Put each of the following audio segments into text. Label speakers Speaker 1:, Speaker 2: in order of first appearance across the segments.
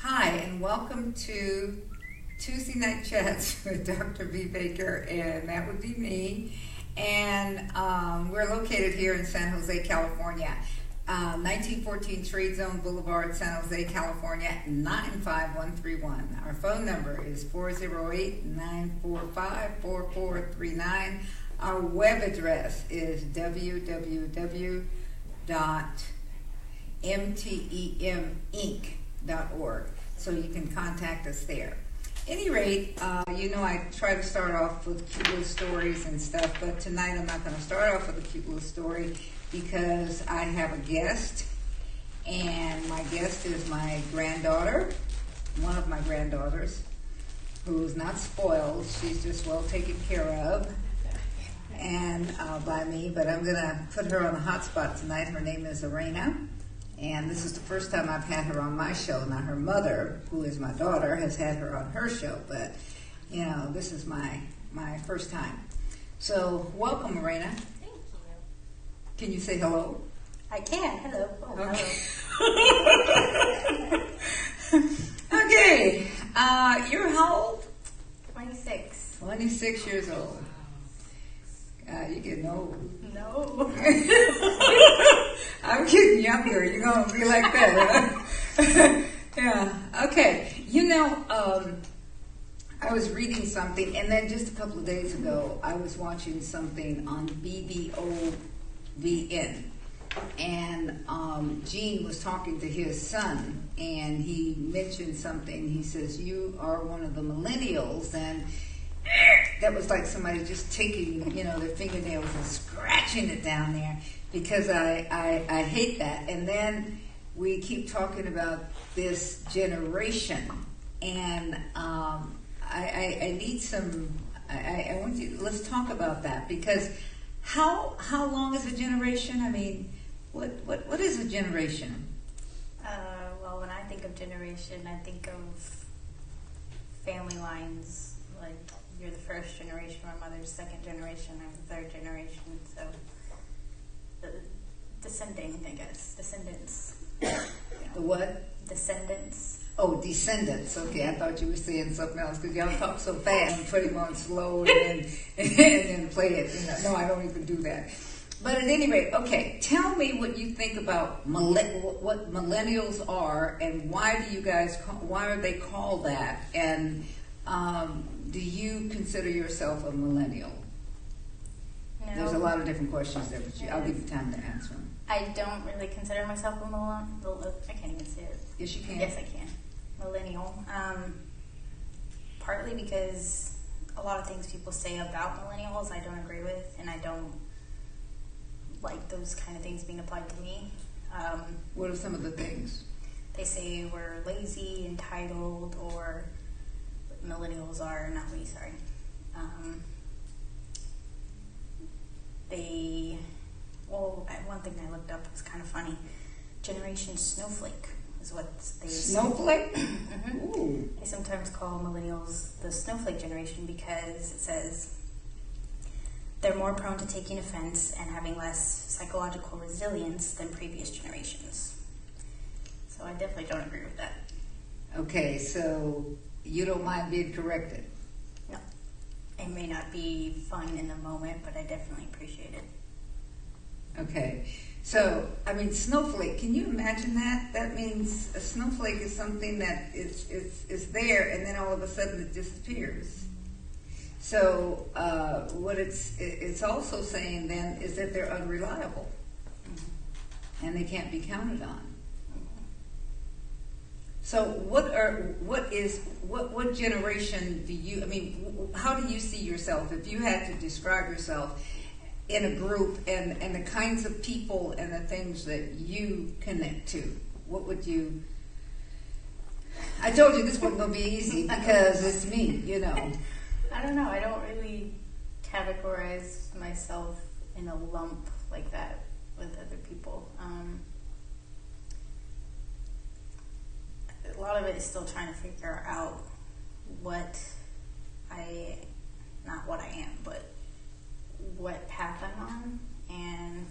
Speaker 1: Hi, and welcome to Tuesday Night Chats with Dr. V. Baker, and that would be me. And we're located here in San Jose, California. 1914 Trade Zone Boulevard, San Jose, California, 95131. Our phone number is 408-945-4439. Our web address is www.mteminc.org, so you can contact us there. Any rate, I try to start off with cute little stories and stuff, but tonight I'm not going to start off with a cute little story because I have a guest, and my guest is my granddaughter, one of my granddaughters, who's not spoiled. She's just well taken care of and by me, but I'm going to put her on the hot spot tonight. Her name is Arayna, and this is the first time I've had her on my show. Now, her mother, who is my daughter, has had her on her show, but, this is my first time. So, welcome, Arayna.
Speaker 2: Thank you.
Speaker 1: Can you say hello?
Speaker 2: I can. Hello. Oh,
Speaker 1: Okay.
Speaker 2: hello.
Speaker 1: Okay. You're how old?
Speaker 2: 26.
Speaker 1: 26 years old. You're getting old.
Speaker 2: No.
Speaker 1: I'm getting younger. You're going to be like that, huh? Yeah. Okay. I was reading something, and then just a couple of days ago, I was watching something on BBOVN. And Gene was talking to his son, and he mentioned something. He says, "You are one of the millennials," and that was like somebody just taking, their fingernails and scratching it down there, because I hate that. And then we keep talking about this generation, and I need some. I want you. Let's talk about that, because how long is a generation? I mean, what is a generation?
Speaker 2: Well, when I think of generation, I think of family lines. Like, you're the first generation, my mother's second generation, I'm the third generation. So, descending, I guess. Descendants.
Speaker 1: The what?
Speaker 2: Descendants.
Speaker 1: Oh, descendants. Okay, I thought you were saying something else, because y'all talk so fast and put him on slow and then play it. No, I don't even do that. But at any rate, okay, tell me what you think about what millennials are, and why are they called that? And do you consider yourself a millennial?
Speaker 2: No.
Speaker 1: There's a lot of different questions there, but I'll give you time to answer them.
Speaker 2: I don't really consider myself a millennial. I can't even say it.
Speaker 1: Yes, you can.
Speaker 2: Yes, I can. Millennial. Partly because a lot of things people say about millennials I don't agree with, and I don't like those kind of things being applied to me.
Speaker 1: What are some of the things?
Speaker 2: They say we're lazy, entitled, or millennials are, not me, sorry. One thing I looked up was kind of funny. Generation Snowflake is what they say.
Speaker 1: Snowflake?
Speaker 2: Mm-hmm.
Speaker 1: Ooh.
Speaker 2: They sometimes call millennials the snowflake generation because it says they're more prone to taking offense and having less psychological resilience than previous generations. So I definitely don't agree with that.
Speaker 1: Okay, so you don't mind being corrected?
Speaker 2: No. It may not be fun in the moment, but I definitely appreciate it.
Speaker 1: Okay, so, snowflake, can you imagine that? That means a snowflake is something that is there, and then all of a sudden it disappears. So, what it's also saying then is that they're unreliable, and they can't be counted on. So, what generation do you, how do you see yourself if you had to describe yourself in a group, and the kinds of people and the things that you connect to? What would you... I told you this wasn't going to be easy because it's me,
Speaker 2: I don't know. I don't really categorize myself in a lump like that with other people. A lot of it is still trying to figure out not what I am, but what path I'm on. And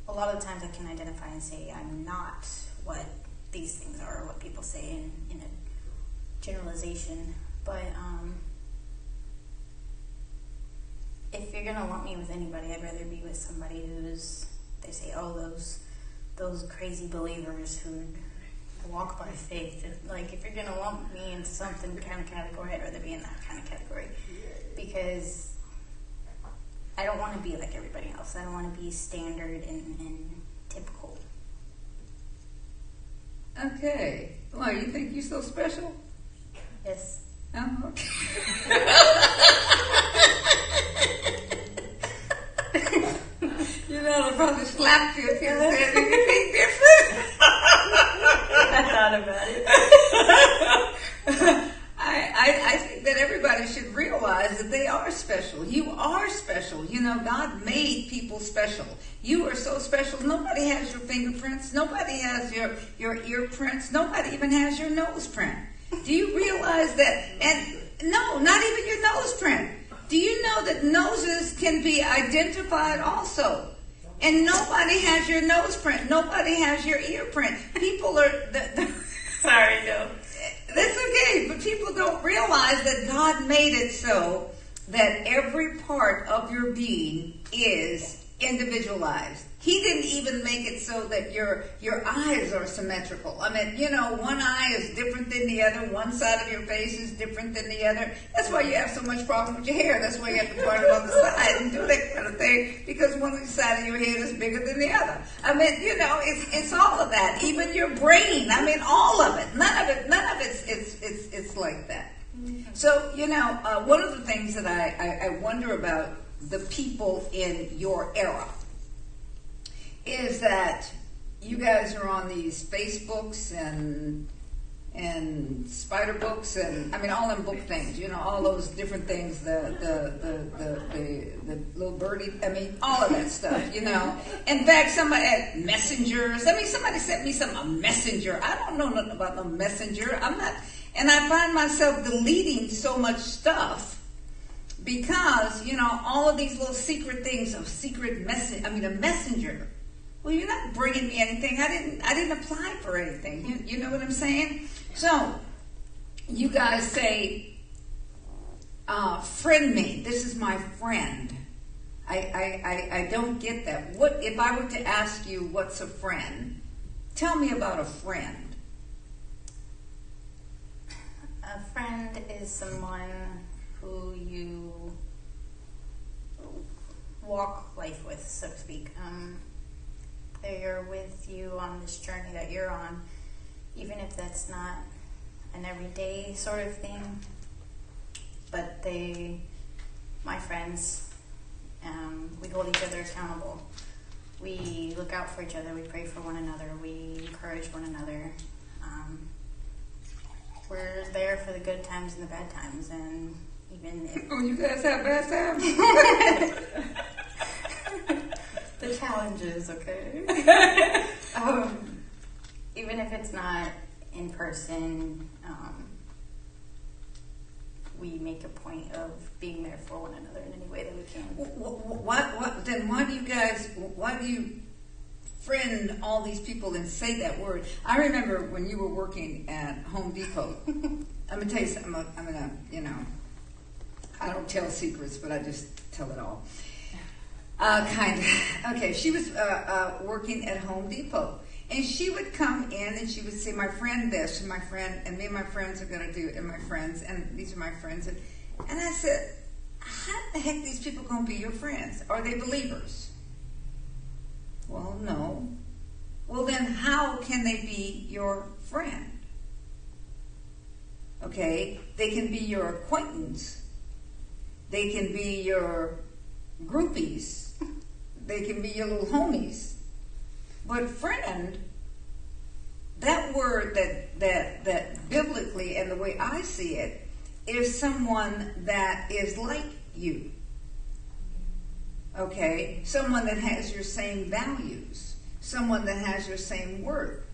Speaker 2: a lot of the times I can identify and say I'm not what these things are or what people people say in a generalization, but if you're gonna lump me with anybody, I'd rather be with somebody who's, they say, oh, those crazy believers who walk by faith. Like, if you're gonna lump me into something kind of category, I'd rather be in that kind of category, because I don't want to be like everybody else. I don't want to be standard and typical.
Speaker 1: Okay. Well, you think you're so special?
Speaker 2: Yes.
Speaker 1: Oh, okay. You know, I probably slapped you if you said anything different.
Speaker 2: I thought about it.
Speaker 1: I think that everybody should realize that they are special. You are special. You know, God made people special. You are so special. Nobody has your fingerprints. Nobody has your ear prints. Nobody even has your nose print. Do you realize that? And no, not even your nose print. Do you know that noses can be identified also? And nobody has your nose print. Nobody has your ear print. People are...
Speaker 2: Sorry, no.
Speaker 1: That's okay, but people don't realize that God made it so that every part of your being is individualized. He didn't even make it so that your eyes are symmetrical. I mean, you know, one eye is different than the other. One side of your face is different than the other. That's why you have so much problem with your hair. That's why you have to part it on the side and do that kind of thing, because one side of your head is bigger than the other. I mean, you know, it's all of that. Even your brain. I mean, all of it. None of it's like that. So, you know, one of the things that I wonder about the people in your era is that you guys are on these Facebooks and spider books and I mean all them book things, you know, all those different things, the little birdie, I mean all of that stuff, you know. In fact, somebody at messengers, I mean somebody sent me a messenger. I don't know nothing about no messenger. I'm not, and I find myself deleting so much stuff because, you know, all of these little secret things of secret message. I mean a messenger. Well, you're not bringing me anything. I didn't apply for anything. You know what I'm saying? So, you guys say, friend me. This is my friend. I don't get that. What if I were to ask you what's a friend? Tell me about a friend.
Speaker 2: A friend is someone who you walk life with, so to speak. They're with you on this journey that you're on, even if that's not an everyday sort of thing. But my friends, we hold each other accountable. We look out for each other. We pray for one another. We encourage one another. We're there for the good times and the bad times, and even if...
Speaker 1: Oh, you guys have bad times?
Speaker 2: The challenges, okay? Even if it's not in person, we make a point of being there for one another in any way that we can.
Speaker 1: Then why do you friend all these people and say that word? I remember when you were working at Home Depot. I'm gonna tell you something. I'm gonna, you know, I don't tell secrets, but I just tell it all. Kind of. Okay, she was working at Home Depot. And she would come in and she would say, my friend this, and my friend, and me and my friends are going to do it, and my friends, and these are my friends. And I said, how the heck are these people going to be your friends? Are they believers? Well, no. Well, then how can they be your friend? Okay, they can be your acquaintance. They can be your groupies. They can be your little homies. But friend, that word that biblically and the way I see it is someone that is like you. Okay? Someone that has your same values. Someone that has your same worth.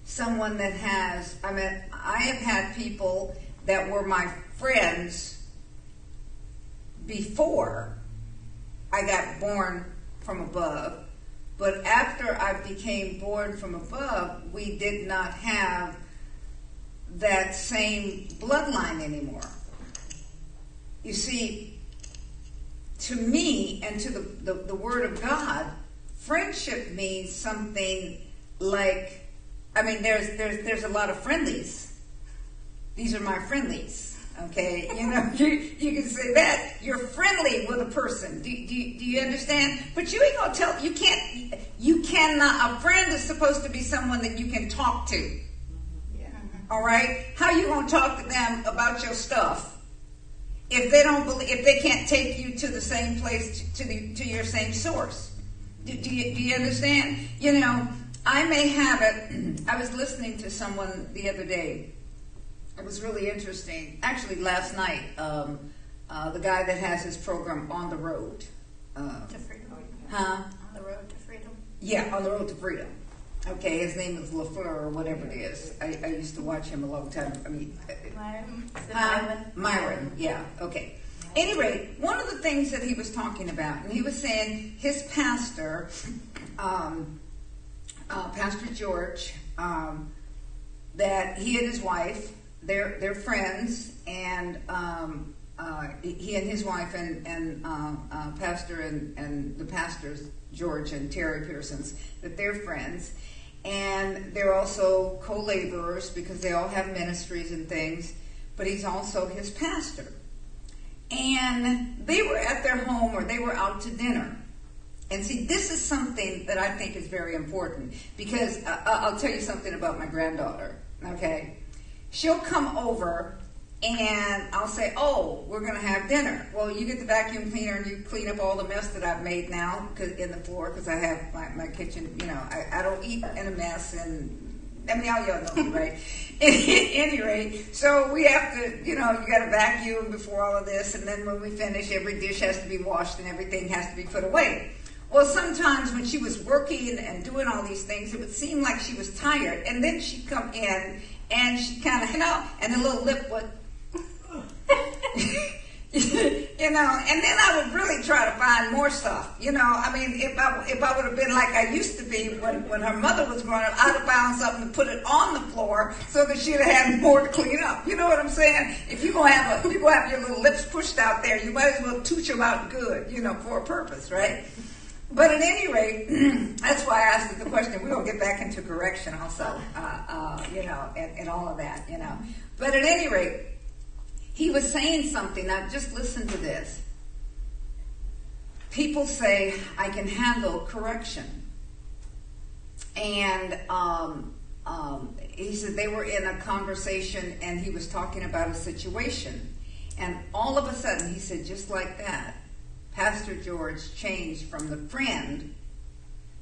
Speaker 1: Someone that has, I mean, I have had people that were my friends before I got born from above. But after I became born from above, we did not have that same bloodline anymore. You see, to me and to the Word of God, friendship means something like, I mean, there's a lot of friendlies. These are my friendlies. Okay, you know, you can say that you're friendly with a person. Do you understand? But you ain't gonna tell. You cannot. A friend is supposed to be someone that you can talk to. Yeah. All right. How you gonna talk to them about your stuff if they don't believe? If they can't take you to the same place, to your same source? Do you understand? You know, I may have it. I was listening to someone the other day. It was really interesting. Actually, last night, the guy that has his program On the Road.
Speaker 2: To Freedom.
Speaker 1: Huh?
Speaker 2: On the Road to Freedom.
Speaker 1: Yeah, On the Road to Freedom. Okay, his name is LaFleur or whatever it is. I used to watch him a long time. I mean, Myron. Yeah, okay. Anyway, one of the things that he was talking about, and he was saying his pastor, Pastor George, that he and his wife, they're friends, and he and his wife and pastor and the pastors George and Terry Pearsons, that they're friends, and they're also co-laborers because they all have ministries and things. But he's also his pastor, and they were at their home or they were out to dinner. And see, this is something that I think is very important because I'll tell you something about my granddaughter. Okay. She'll come over and I'll say, oh, we're going to have dinner. Well, you get the vacuum cleaner and you clean up all the mess that I've made now in the floor because I have my kitchen, you know, I don't eat in a mess. And I mean, y'all know me, right? At any rate, so we have to, you know, you got to vacuum before all of this. And then when we finish, every dish has to be washed and everything has to be put away. Well, sometimes when she was working and doing all these things, it would seem like she was tired. And then she'd come in and she kind of, you know, and the little lip would, you know, and then I would really try to find more stuff. You know, I mean, if I would have been like I used to be when her mother was growing up, I'd have found something and put it on the floor so that she'd have had more to clean up. You know what I'm saying? If you're gonna have your little lips pushed out there, you might as well tooch them out good, you know, for a purpose, right? But at any rate, that's why I asked the question. We're going to get back into correction also, you know, and all of that, you know. But at any rate, he was saying something. Now, just listen to this. People say, I can handle correction. And he said they were in a conversation and he was talking about a situation. And all of a sudden, he said, just like that, Pastor George changed from the friend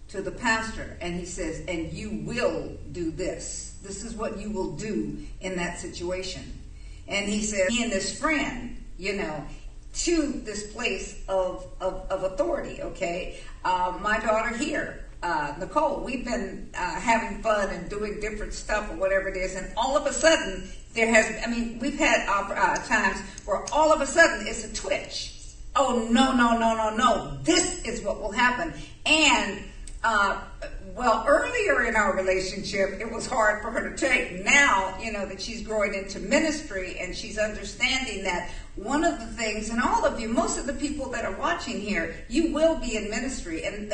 Speaker 1: to the pastor. And he says, and you will do this. This is what you will do in that situation. And he said, he and this friend, you know, to this place of authority, okay? My daughter here, Nicole, we've been having fun and doing different stuff or whatever it is. And all of a sudden, we've had times where all of a sudden it's a twitch. Oh, no. This is what will happen. And, well, earlier in our relationship, it was hard for her to take. Now, you know, that she's growing into ministry and she's understanding that one of the things, and all of you, most of the people that are watching here, you will be in ministry and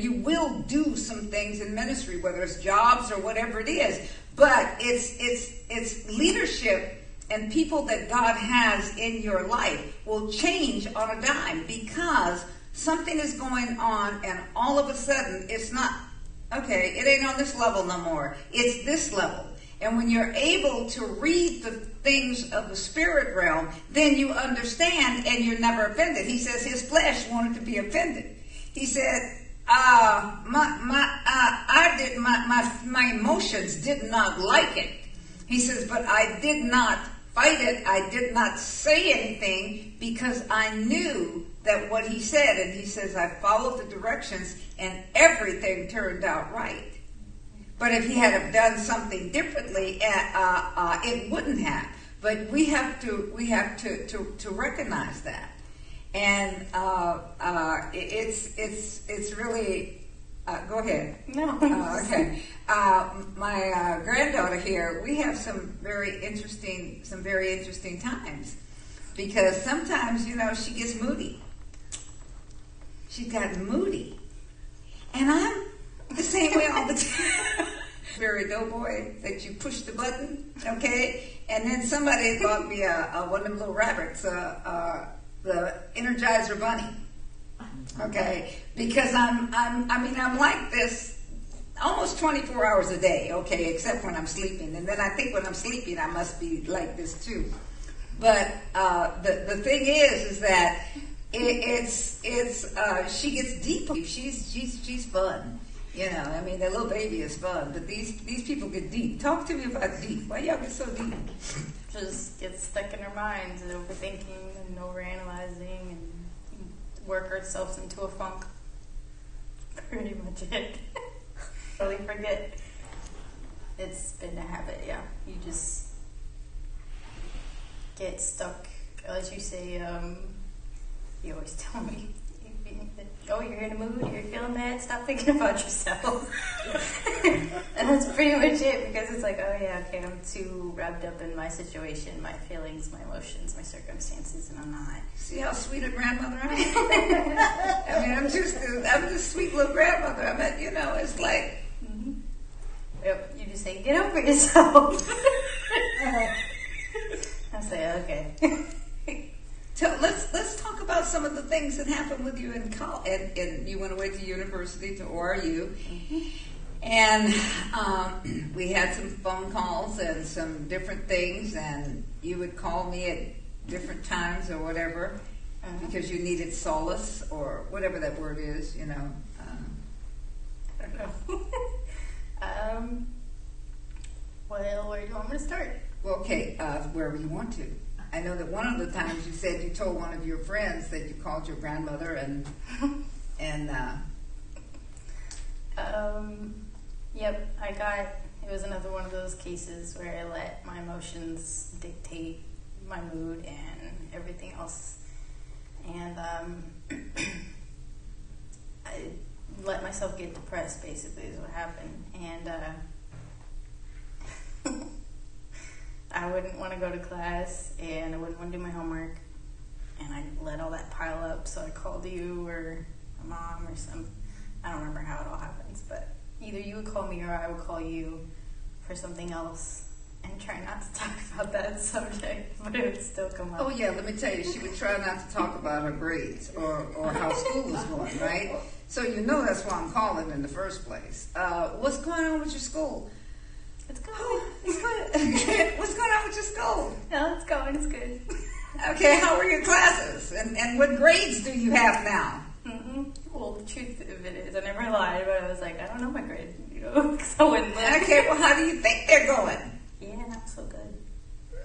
Speaker 1: you will do some things in ministry, whether it's jobs or whatever it is. But it's leadership. And people that God has in your life will change on a dime because something is going on and all of a sudden it's not, okay, it ain't on this level no more. It's this level. And when you're able to read the things of the spirit realm, then you understand and you're never offended. He says his flesh wanted to be offended. He said, my emotions did not like it. He says, but I did not fight it. I did not say anything because I knew that what he said, and he says, I followed the directions and everything turned out right. But if he had have done something differently, it wouldn't have. But we have to recognize that. And it's really Go ahead.
Speaker 2: No.
Speaker 1: Okay. My granddaughter here, we have some very interesting times because sometimes, she gets moody. She's got moody. And I'm the same way all the time. Very doughboy that you push the button, okay? And then somebody bought me one of them little rabbits, the Energizer Bunny. Okay, because I'm like this almost 24 hours a day, okay, except when I'm sleeping. And then I think when I'm sleeping, I must be like this too. But the thing is that she gets deep. She's fun, the little baby is fun. But these people get deep. Talk to me about deep. Why y'all get so deep?
Speaker 2: Just get stuck in our minds and overthinking and overanalyzing and work ourselves into a funk. Pretty much it. Really forget. It's been a habit, yeah. You just get stuck. As you say, you always tell me, oh, you're in a mood, you're feeling bad, stop thinking about yourself. And that's pretty much it, because it's like, oh yeah, okay, I'm too wrapped up in my situation, my feelings, my emotions, my circumstances, and I'm not.
Speaker 1: See how sweet a grandmother I am? I'm just a sweet little grandmother. It's like...
Speaker 2: Mm-hmm. Yep, you just say, get over yourself. I say, okay.
Speaker 1: Let's talk about some of the things that happened with you in college. And you went away to university, to ORU. Mm-hmm. And we had some phone calls and some different things, and you would call me at different times or whatever, because you needed solace or whatever that word is,
Speaker 2: I don't know. Well, where do you want me to start?
Speaker 1: Well, okay, wherever you want to. I know that one of the times you said you told one of your friends that you called your grandmother
Speaker 2: Yep, it was another one of those cases where I let my emotions dictate my mood and everything else. And I let myself get depressed, basically, is what happened. And I wouldn't want to go to class, and I wouldn't want to do my homework, and I let all that pile up, so I called you or my mom or I don't remember how it all happens, but either you would call me or I would call you for something else and try not to talk about that subject, but it would still come up.
Speaker 1: Oh yeah, let me tell you, she would try not to talk about her grades or how school was going, right? So that's why I'm calling in the first place. What's going on with your school?
Speaker 2: It's good.
Speaker 1: Oh, it's good. What's going on with your school?
Speaker 2: No, it's going. It's good.
Speaker 1: Okay, how are your classes? And what grades do you have now?
Speaker 2: Well, the truth of it is, I never lied, but I was like, I don't know my grade, because I wouldn't live.
Speaker 1: Okay, well, how do you think they're going?
Speaker 2: Yeah, not so good.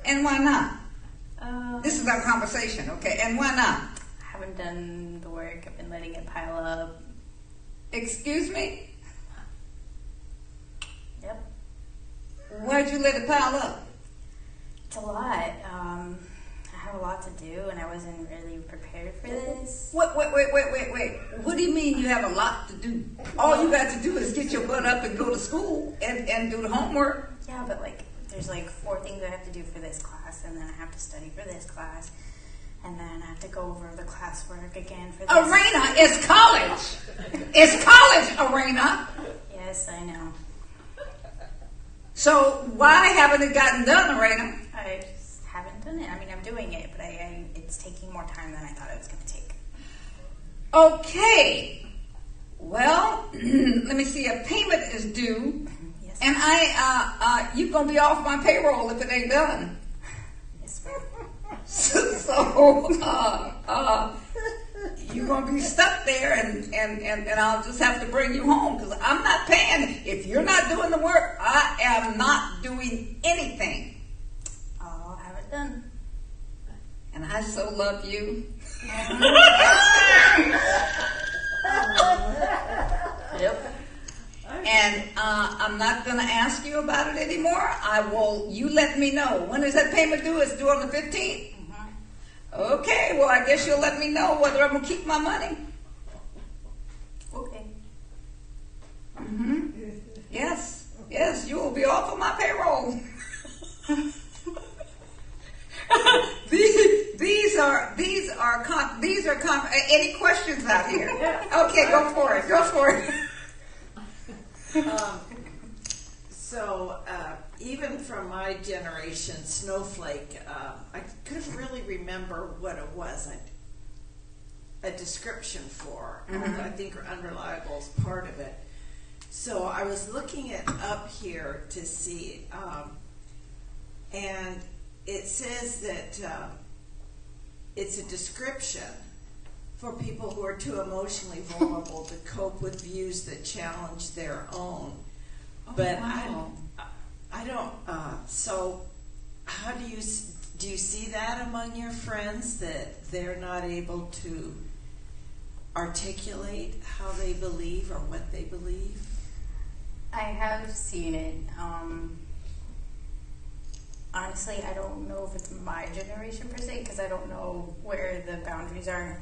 Speaker 1: And why not? This is our conversation, okay? And why not?
Speaker 2: I haven't done the work. I've been letting it pile up.
Speaker 1: Excuse me?
Speaker 2: Yep.
Speaker 1: Why'd you let it pile up?
Speaker 2: It's a lot. I have a lot to do, and I wasn't really prepared for this.
Speaker 1: Wait. What do you mean you have a lot to do? All you got to do is get your butt up and go to school and do the homework.
Speaker 2: Yeah, but there's 4 things I have to do for this class, and then I have to study for this class, and then I have to go over the classwork again for this.
Speaker 1: Arayna, it's college. It's college, Arayna.
Speaker 2: Yes, I know.
Speaker 1: So why haven't it gotten done, Arayna?
Speaker 2: I just haven't done it. I mean, I'm doing it, but it's taking more time than I thought it was going to take.
Speaker 1: Okay. Well, let me see. A payment is due,
Speaker 2: Yes.
Speaker 1: and you're gonna be off my payroll if it ain't done.
Speaker 2: Yes, ma'am.
Speaker 1: So you're gonna be stuck there, and I'll just have to bring you home because I'm not paying. If you're not doing the work, I am not doing anything.
Speaker 2: I'll have it done.
Speaker 1: And I so love you.
Speaker 2: Yep.
Speaker 1: And I'm not going to ask you about it anymore. You let me know. When is that payment due? It's due on the 15th?
Speaker 2: Mm-hmm.
Speaker 1: Okay, well, I guess you'll let me know whether I'm going to keep my money.
Speaker 2: Okay.
Speaker 1: Yes, yes, you will be off of my payroll. These are any questions out here? Okay, go for it.
Speaker 3: So even from my generation, snowflake, I couldn't really remember what it was. A description for. I think unreliable is part of it. So I was looking it up here to see, and it says that it's a description for people who are too emotionally vulnerable to cope with views that challenge their own. But
Speaker 1: wow.
Speaker 3: I don't. So, how do you see that among your friends, that they're not able to articulate how they believe or what they believe?
Speaker 2: I have seen it. Honestly, I don't know if it's my generation per se, because I don't know where the boundaries are.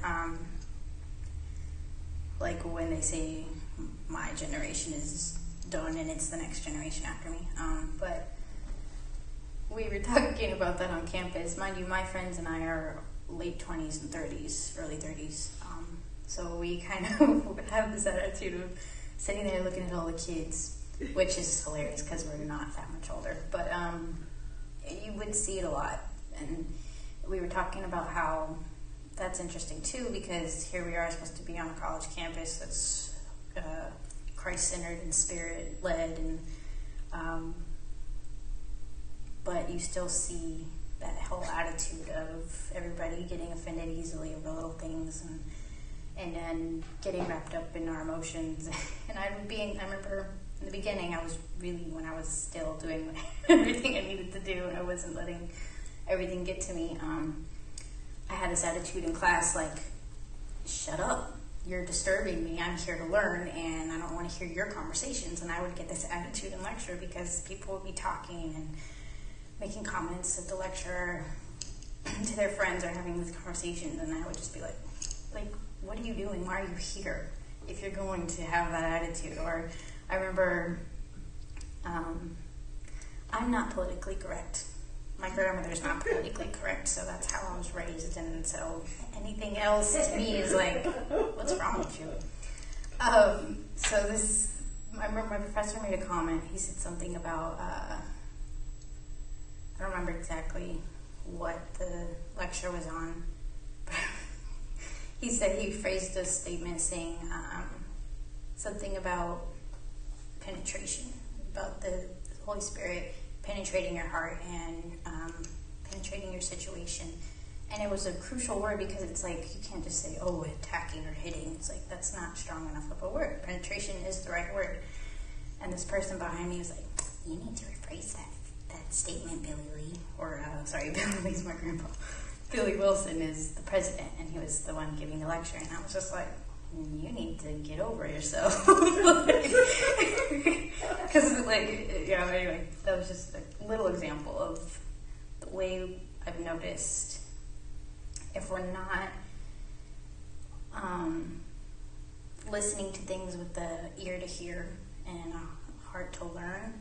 Speaker 2: Like when they say my generation is done and it's the next generation after me. But we were talking about that on campus. Mind you, my friends and I are late 20s and 30s, early 30s. So we kind of have this attitude of sitting there looking at all the kids, which is hilarious because we're not that much older. But you would see it a lot. And we were talking about how that's interesting too, because here we are supposed to be on a college campus that's Christ-centered and Spirit-led, and but you still see that whole attitude of everybody getting offended easily over little things, and then getting wrapped up in our emotions. And I remember in the beginning, when I was still doing everything I needed to do, and I wasn't letting everything get to me, I had this attitude in class like, shut up, you're disturbing me, I'm here to learn, and I don't want to hear your conversations. And I would get this attitude in lecture because people would be talking and making comments at the lecturer to their friends or having these conversations, and I would just be like, what are you doing? Why are you here if you're going to have that attitude? Or I remember, I'm not politically correct. My grandmother's not politically correct, so that's how I was raised, and so anything else to me is like, what's wrong with you? I remember my professor made a comment. He said something about, I don't remember exactly what the lecture was on, but he said he phrased a statement saying something about penetration, about the Holy Spirit penetrating your heart and penetrating your situation. And it was a crucial word because it's like, you can't just say, oh, attacking or hitting. It's like, that's not strong enough of a word. Penetration is the right word. And this person behind me was like, you need to rephrase that statement, Billy Lee. Or, sorry, Billy Lee's my grandpa. Billy Wilson is the president, and he was the one giving the lecture. And I was just like, you need to get over yourself. Because, anyway, that was just a little example of the way I've noticed if we're not listening to things with the ear to hear and a heart to learn,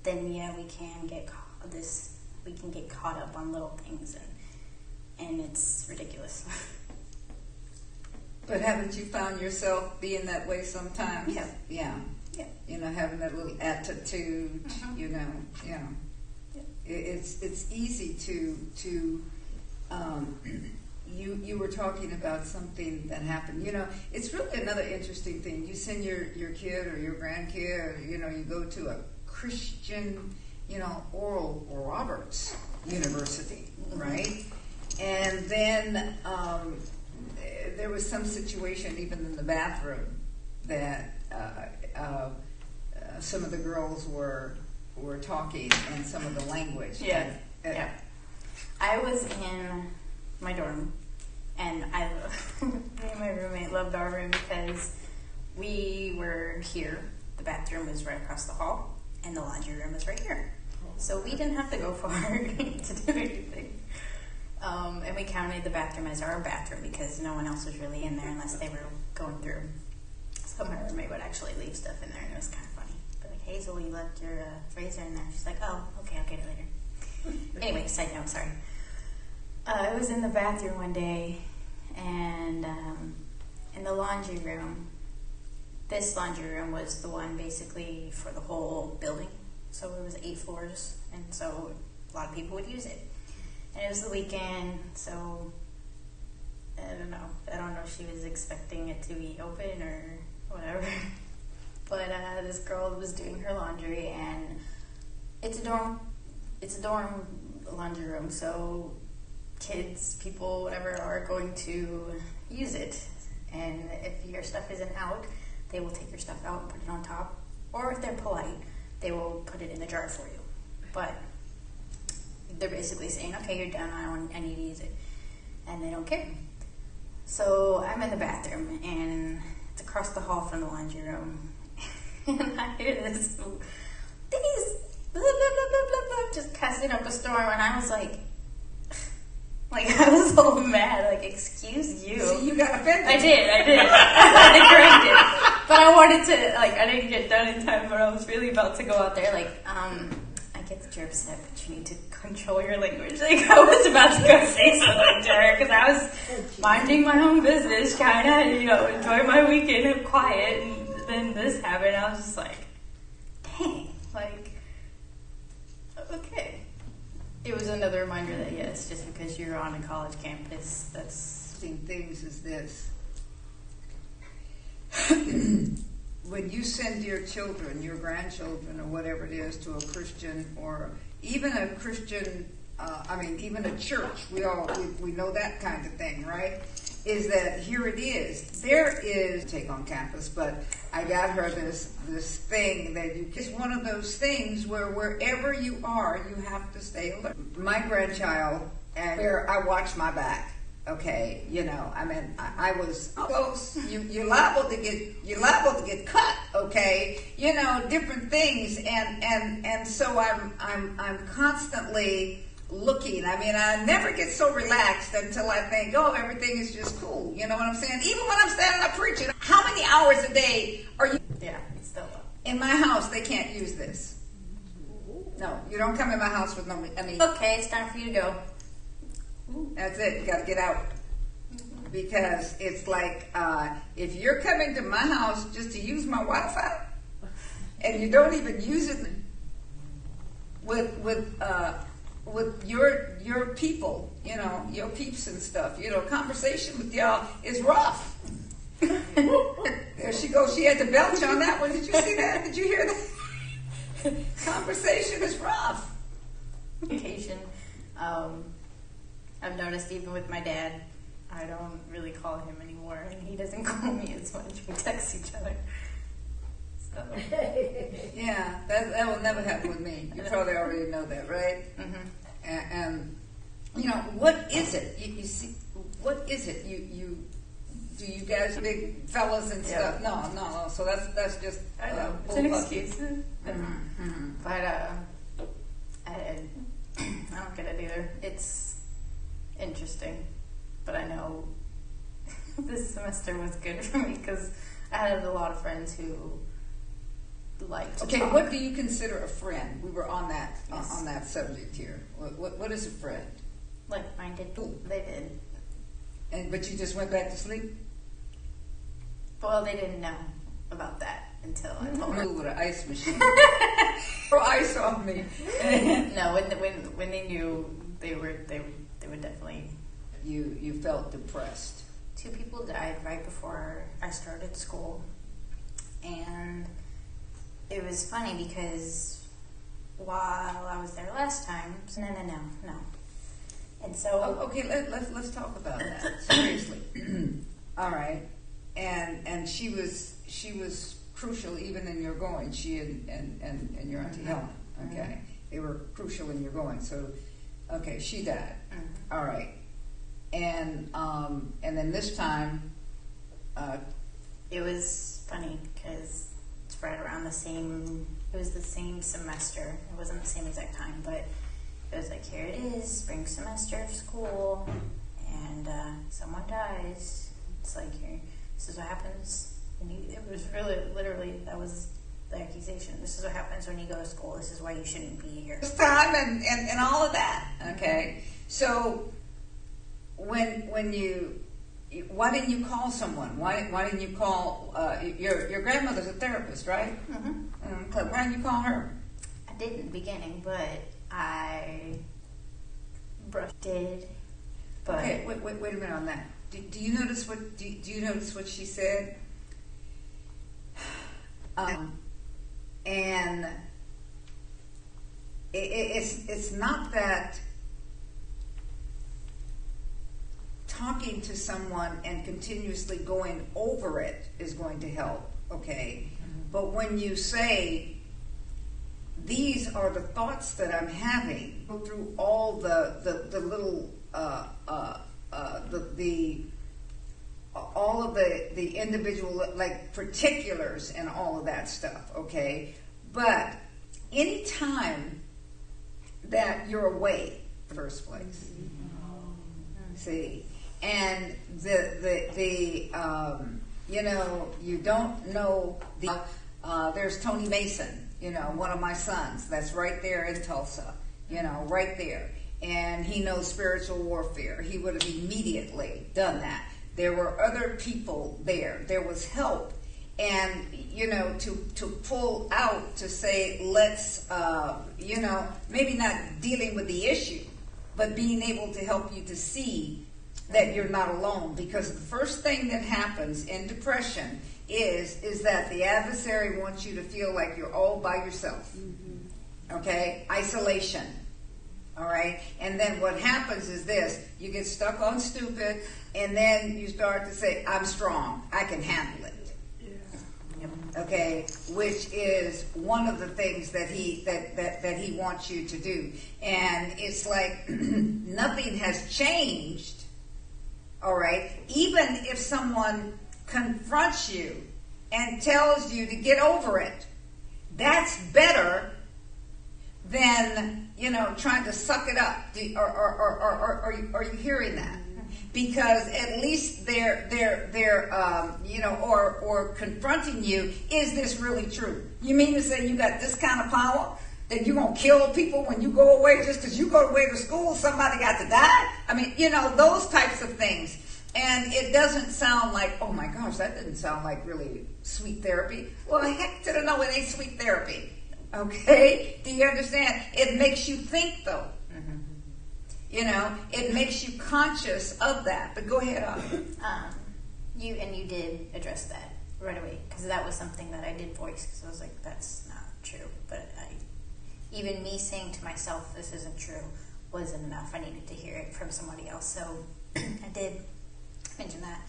Speaker 2: then we can get caught up on little things, and it's ridiculous.
Speaker 1: But haven't you found yourself being that way sometimes?
Speaker 2: Yeah.
Speaker 1: Yeah.
Speaker 2: Yeah.
Speaker 1: Having that little attitude, Yeah. It's easy to you were talking about something that happened. It's really another interesting thing. You send your kid or your grandkid, or, you go to a Christian, Oral Roberts University, right? And then there was some situation even in the bathroom that some of the girls were talking and some of the language.
Speaker 2: Yeah. I was in my dorm, and me and my roommate loved our room because we were here. The bathroom was right across the hall, and the laundry room was right here. So we didn't have to go far to do anything. And we counted the bathroom as our bathroom because no one else was really in there unless they were going through. So my roommate would actually leave stuff in there, and it was kind of funny. But like, Hazel, you left your razor in there. She's like, oh, okay, I'll get it later. Anyway, side note, sorry. I was in the bathroom one day, and in the laundry room, this laundry room was the one basically for the whole building. So it was 8 floors, and so a lot of people would use it. And it was the weekend, so I don't know. I don't know if she was expecting it to be open or whatever. But this girl was doing her laundry, and it's a dorm laundry room, so kids, people, whatever, are going to use it. And if your stuff isn't out, they will take your stuff out and put it on top. Or if they're polite, they will put it in the jar for you. But they're basically saying, okay, you're done, I need to use it. And they don't care. So I'm in the bathroom, and it's across the hall from the laundry room. And I hear this, these, blah, blah, blah, blah, blah, blah, just cussing up a storm. And I was like, I was so mad, excuse you.
Speaker 1: See, you got offended.
Speaker 2: I did. I had to correct it. But I wanted to, I didn't get done in time, but I was really about to go out there, I get that you're upset, but you need to control your language. I was about to go say something to her, because I was minding my own business, trying to, enjoy my weekend of quiet, and then this happened. I was just like, dang, okay. It was another reminder that, yes, just because you're on a college campus, that's...
Speaker 1: Things is this. When you send your children, your grandchildren, or whatever it is, to a Christian, or even a Christian, even a church, we know that kind of thing, right? Is that here it is. There is take on campus, but I got her this thing that it's one of those things where wherever you are, you have to stay alert. My grandchild, and where I watch my back. Okay, I was close. You're liable to get cut. Okay, different things, and so I'm constantly looking. I never get so relaxed until I think, oh, everything is just cool. You know what I'm saying? Even when I'm standing up preaching, how many hours a day are you?
Speaker 2: Yeah, it's still up.
Speaker 1: In my house, they can't use this. No, you don't come in my house with no.
Speaker 2: Okay, it's time for you to go.
Speaker 1: That's it. You got to get out. Because it's if you're coming to my house just to use my Wi-Fi, and you don't even use it with your people, your peeps and stuff, conversation with y'all is rough. There she goes. She had to belch on that one. Did you see that? Did you hear that? Conversation is rough.
Speaker 2: Communication. I've noticed even with my dad, I don't really call him anymore, and he doesn't call me as much. We text each other. So.
Speaker 1: Yeah, that will never happen with me. You probably already know that, right? Mm-hmm. And what is it? You see, what is it? You do you guys big fellas and stuff? No. So that's just
Speaker 2: it's an excuse. Mm-hmm. But I don't get it either. It's interesting, but I know this semester was good for me because I had a lot of friends who like to talk.
Speaker 1: What do you consider a friend? We were on that on that subject here. What is a friend?
Speaker 2: Like-minded. They did.
Speaker 1: But you just went back to sleep?
Speaker 2: Well, they didn't know about that until I told them.
Speaker 1: With an ice machine. Throw ice on me.
Speaker 2: No, when they knew, they would definitely.
Speaker 1: You felt depressed.
Speaker 2: 2 people died right before I started school, and it was funny because while I was there last time, no. And so
Speaker 1: okay, let's talk about that seriously. All right, and she was crucial even in your going. She and your auntie Helen. Okay, they were crucial in your going. So, okay, she died. Mm-hmm. All right, and then this time,
Speaker 2: it was funny because it's right around the same. It was the same semester. It wasn't the same exact time, but it was like, here it is, spring semester of school, and someone dies. It's like, here, this is what happens. And it was really, literally, that was the accusation. This is what happens when you go to school. This is why you shouldn't be here.
Speaker 1: It's time and all of that. Okay, so when you, why didn't you call someone? Why didn't you call your grandmother's a therapist, right?
Speaker 2: Mm-hmm.
Speaker 1: Why didn't you call her?
Speaker 2: I did in the beginning, but I did. But
Speaker 1: Okay, wait a minute on that. Do you notice what do you notice what she said? And it's not that talking to someone and continuously going over it is going to help, okay? But when you say, these are the thoughts that I'm having, go through all the little all of the individual, like, particulars and all of that stuff, okay? But any time that you're away, in the first place, see, and you know, you don't know there's Tony Mason, you know, one of my sons, that's right there in Tulsa, you know, right there. And he knows spiritual warfare. He would have immediately done that. There were other people there. There was help. And, you know, to pull out, to say, let's, you know, maybe not dealing with the issue, but being able to help you to see that you're not alone. Because the first thing that happens in depression is that the adversary wants you to feel like you're all by yourself. Okay? Isolation. All right? And then what happens is this: you get stuck on stupid, and then you start to say, I'm strong. I can handle it. Okay? Which is one of the things that he wants you to do. And it's like nothing has changed. All right? Even if someone confronts you and tells you to get over it, that's better than, you know, trying to suck it up. Are you hearing that? Because at least they're you know, or confronting you. Is this really true? You mean to say you got this kind of power that you're gonna kill people when you go away just because you go away to school? Somebody got to die? I mean, you know, those types of things. And it doesn't sound like, oh my gosh, that didn't sound like really sweet therapy. Well, heck to the no, it ain't sweet therapy. Okay? Do you understand? It makes you think, though. You know, it makes you conscious of that. But go ahead,
Speaker 2: you did address that right away, because that was something that I did voice, because I was like, that's not true. But even me saying to myself, this isn't true, wasn't enough. I needed to hear it from somebody else. So I did mention that.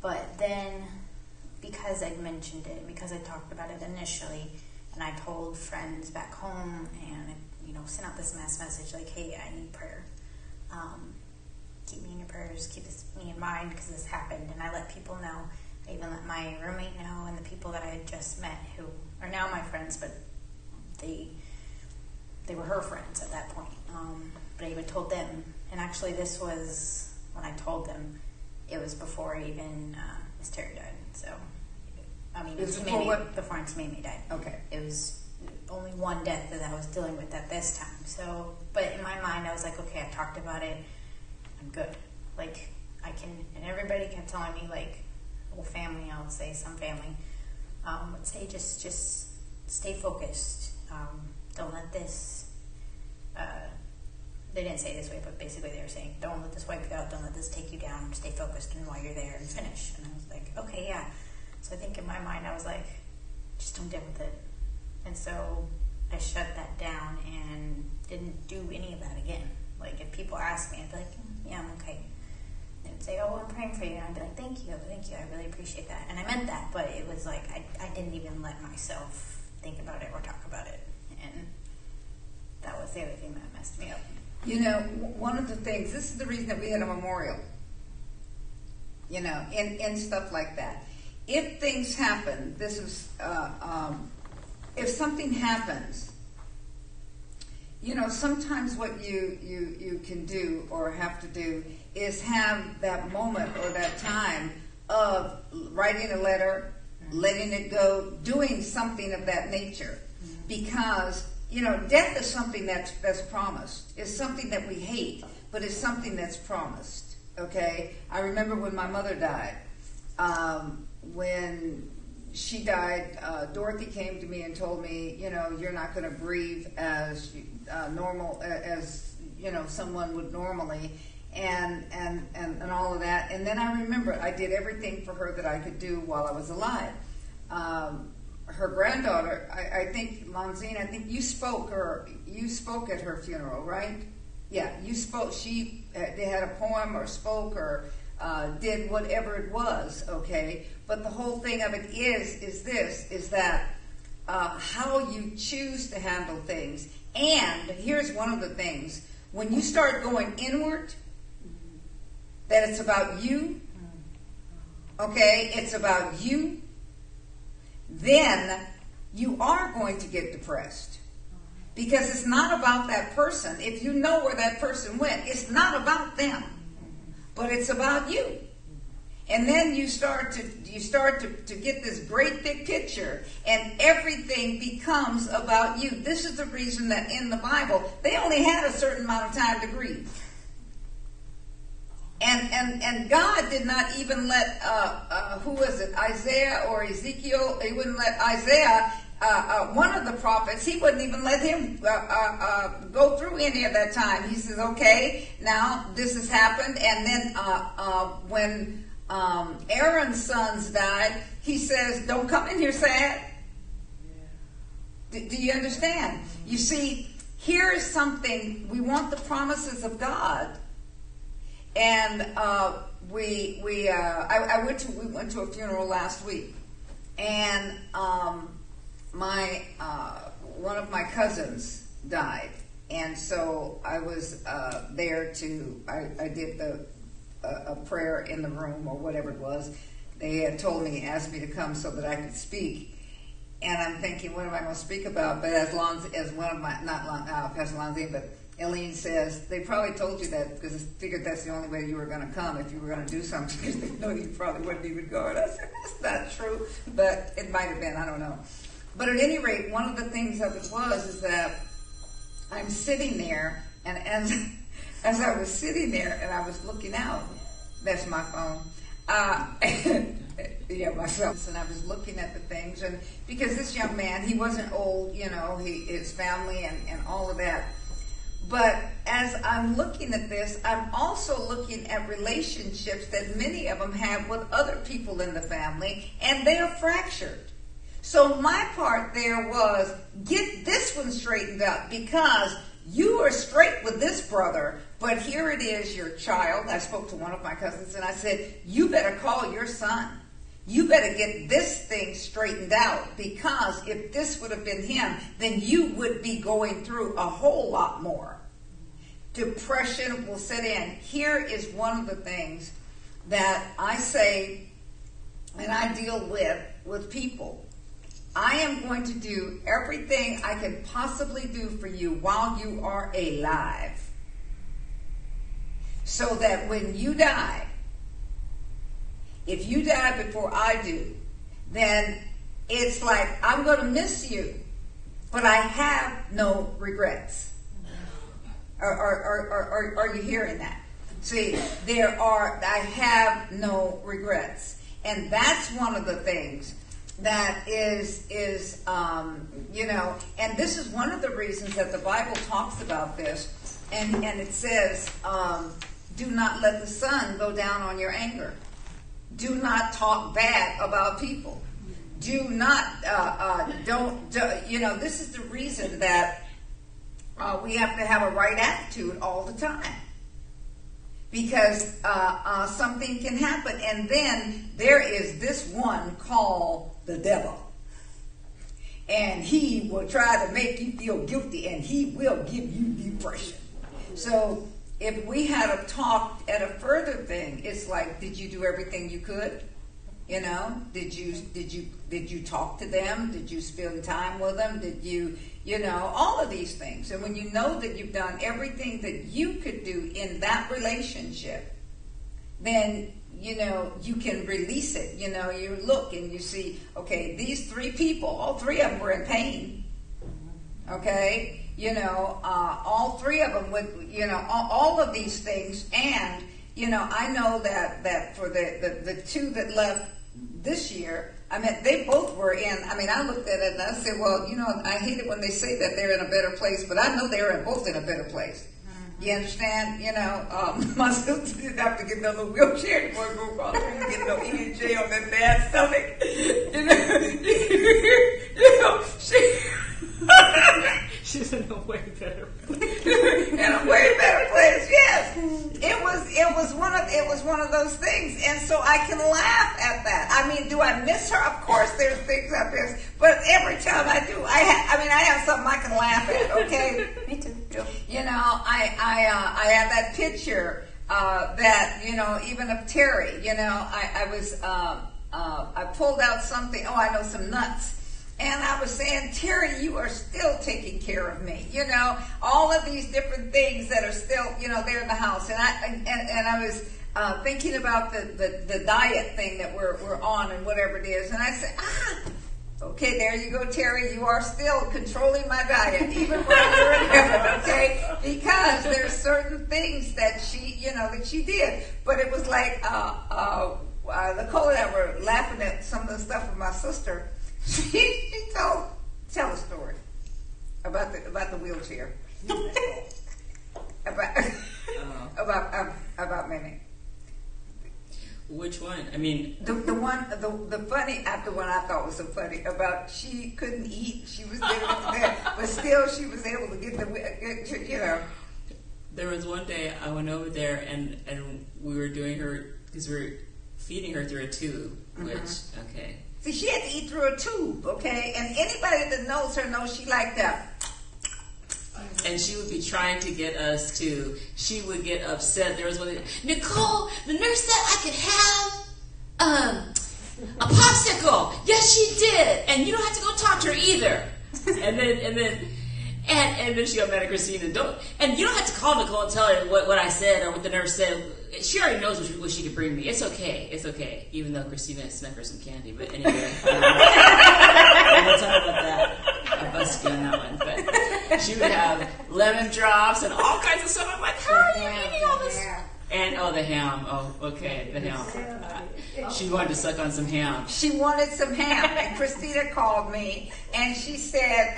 Speaker 2: But then, because I'd mentioned it, because I talked about it initially, and I told friends back home, and, you know, sent out this mass message like, hey, I need prayer. Keep me in your prayers, keep me in mind, because this happened. And I let people know. I even let my roommate know, and the people that I had just met, who are now my friends, but they were her friends at that point. But I even told them, and actually this was, when I told them, it was before even Miss Terry died. So, I mean, before Auntie Mamie died.
Speaker 1: Okay.
Speaker 2: It was only one death that I was dealing with at this time. So, but in my mind, I was like, okay, I talked about it. I'm good. Like, I can, and everybody kept telling me, like, whole family, I would say, some family, would say, just stay focused. Don't let this, they didn't say it this way, but basically they were saying, don't let this wipe you out, don't let this take you down, stay focused and while you're there and finish. And I was like, okay, yeah. So I think in my mind, I was like, just don't deal with it. And so I shut that down and didn't do any of that again. Like, if people ask me, I'd be like, yeah, I'm okay. They'd say, oh, I'm praying for you. And I'd be like, thank you, I really appreciate that. And I meant that, but it was like, I didn't even let myself think about it or talk about it. And that was the other thing that messed me up.
Speaker 1: You know, one of the things, this is the reason that we had a memorial, you know, in stuff like that. If things happen, this is, if something happens, you know, sometimes what you can do or have to do is have that moment or that time of writing a letter letting it go, doing something of that nature. Because, death is something that's promised. It's something that we hate, but it's something that's promised, okay? I remember when my mother died. When she died, Dorothy came to me and told me, you're not going to grieve as normal, as, someone would normally, and all of that. And then I remember I did everything for her that I could do while I was alive. Her granddaughter, I think, Lonzine, I think you spoke at her funeral, right? Yeah, you spoke. They had a poem or spoke or did whatever it was, okay? But the whole thing of it is that how you choose to handle things. And here's one of the things. When you start going inward, that it's about you, okay? It's about you. Then you are going to get depressed. Because it's not about that person. If you know where that person went, it's not about them. But it's about you. And then you start to get this great big picture, and everything becomes about you. This is the reason that in the Bible, they only had a certain amount of time to grieve. And God did not even let, who was it, Isaiah or Ezekiel, he wouldn't let Isaiah, one of the prophets, he wouldn't even let him go through any of that time. He says, okay, now this has happened. And then when Aaron's sons died, he says, don't come in here sad. Do you understand? You see, here is something, we want the promises of God. And we went to a funeral last week, and one of my cousins died, and so I was there I did a prayer in the room or whatever it was. They had asked me to come so that I could speak, and I'm thinking, what am I going to speak about? But as one of my, not Pastor Lonzine, but Eileen says, they probably told you that because they figured that's the only way you were going to come if you were going to do something, because they know you probably wouldn't even go. And I said, that's not true, but it might have been, I don't know. But at any rate, one of the things of it is that I'm sitting there, and as I was sitting there and I was looking out, that's my phone, yeah, myself, and I was looking at the things, and because this young man, he wasn't old, his family and all of that. But as I'm looking at this, I'm also looking at relationships that many of them have with other people in the family, and they are fractured. So my part there was, get this one straightened out, because you are straight with this brother, but here it is, your child. I spoke to one of my cousins, and I said, you better call your son. You better get this thing straightened out, because if this would have been him, then you would be going through a whole lot more. Depression will set in. Here is one of the things that I say and I deal with people. I am going to do everything I can possibly do for you while you are alive, so that when you die, if you die before I do, then it's like, I'm going to miss you, but I have no regrets. Are you hearing that? See, I have no regrets. And that's one of the things that is and this is one of the reasons that the Bible talks about this, and it says, do not let the sun go down on your anger. Do not talk bad about people. Do not, this is the reason that we have to have a right attitude all the time. Because something can happen. And then there is this one called the devil. And he will try to make you feel guilty, and he will give you depression. So if we had a talk at a further thing, it's like, did you do everything you could? Did you talk to them? Did you spend time with them? Did you, all of these things. And when you know that you've done everything that you could do in that relationship, then, you know, you can release it. You know, you look and you see, okay, these three people, all three of them were in pain. Okay? You know, all three of them would, you know, all of these things. And, you know, I know that for the two that left this year, I mean, they both were in, I mean, I looked at it and I said, well, you know, I hate it when they say that they're in a better place, but I know they're both in a better place. You understand? You know, my sister didn't have to get no little wheelchair anymore to go across the street and get no E&J on that bad stomach. You know,
Speaker 4: she's in a way better place.
Speaker 1: In a way better place, yes. It was one of those things, and so I can laugh at that. I mean, do I miss her? Of course, there's things I miss, but every time I do, I have something I can laugh at. Okay,
Speaker 2: Me too.
Speaker 1: you know, I have that picture that, you know, even of Terry. You know, I pulled out something. Oh, I know, some nuts. And I was saying, Terry, you are still taking care of me. You know, all of these different things that are still, you know, there in the house. And I was thinking about the diet thing that we're on and whatever it is. And I said, okay, there you go, Terry. You are still controlling my diet, even while we're in heaven, okay? Because there's certain things that she did. But it was like Nicole and I were laughing at some of the stuff with my sister. She tell a story about the wheelchair. about Mimi.
Speaker 4: Which one? I mean,
Speaker 1: the funny after one I thought was so funny about she couldn't eat. She was getting it there, but still she was able to get you know.
Speaker 4: there was one day I went over there and we were doing her because we were feeding her through a tube, which okay.
Speaker 1: See, she had to eat through a tube, okay? And anybody that knows her knows she like that.
Speaker 4: And she would be trying to get us to, she would get upset. There was one, Nicole, the nurse said I could have a popsicle. Yes, she did. And you don't have to go talk to her either. And then she got mad at Christina. And you don't have to call Nicole and tell her what I said or what the nurse said. She already knows what she could bring me. It's okay. Even though Christina snuck her some candy. But anyway, we'll talk about that. I busted you on that one. But she would have lemon drops and all kinds of stuff. I'm like, how are you eating all this? And the ham. Oh, okay, the ham. She wanted to suck on some ham.
Speaker 1: She wanted some ham, and Christina called me, and she said,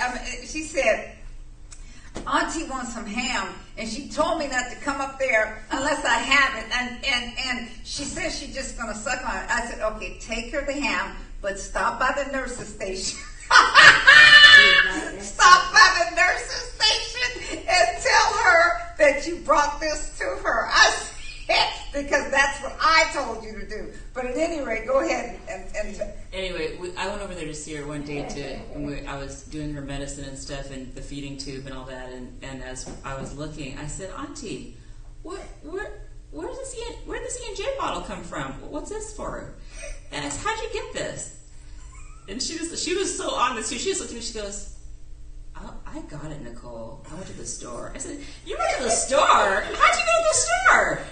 Speaker 1: Auntie wants some ham, and she told me not to come up there unless I have it, and she says she's just going to suck on it. I said, okay, take her the ham, but stop by the nurse's station. Stop by the nurse's station and tell her that you brought this to her. I said, because that's what I told you to do. But at any rate, go ahead and
Speaker 4: anyway, I went over there to see her one day I was doing her medicine and stuff and the feeding tube and all that. And as I was looking, I said, Auntie, where did this E&J bottle come from? What's this for? And I said, how'd you get this? And she was so honest too. She just looked at me. She goes, I got it, Nicole. I went to the store. I said, you went to the store? How'd you go to the store?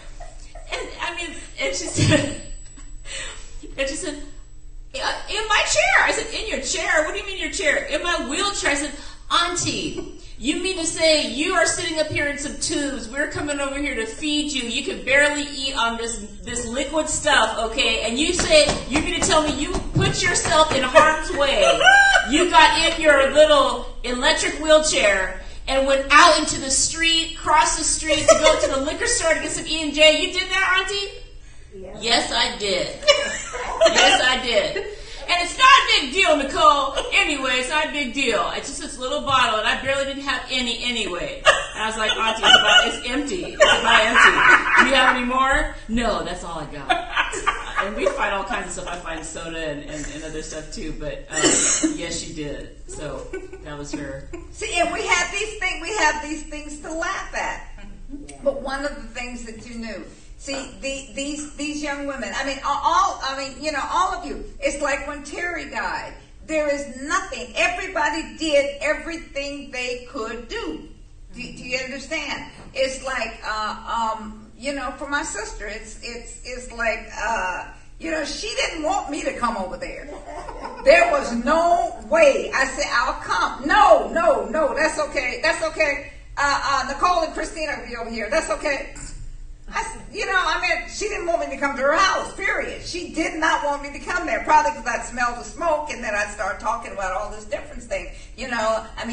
Speaker 4: And she said, in my chair. I said, in your chair? What do you mean your chair? In my wheelchair. I said, Auntie, you mean to say you are sitting up here in some tubes. We're coming over here to feed you. You can barely eat on this liquid stuff, okay? And you mean to tell me you put yourself in harm's way. You got in your little electric wheelchair and went out into the street, crossed the street to go to the liquor store to get some E&J. You did that, Auntie?
Speaker 2: Yeah.
Speaker 4: Yes, I did. Yes, I did. And it's not a big deal, Nicole. Anyway, it's not a big deal. It's just this little bottle, and I barely didn't have any anyway. And I was like, Auntie, it's empty. It's about empty. Do you have any more? No, that's all I got. And we find all kinds of stuff. I find soda and other stuff too. But yes, she did. So that was her.
Speaker 1: See, and we have these things to laugh at. But one of the things that you knew. See, these young women, all of you, it's like when Terry died. There is nothing. Everybody did everything they could do. Do you understand? It's like, for my sister, it's like, she didn't want me to come over there. There was no way. I said, I'll come. No, that's okay. Nicole and Christina will be over here. That's okay. She didn't want me to come to her house, period. She did not want me to come there, probably because I'd smell the smoke and then I'd start talking about all this different thing.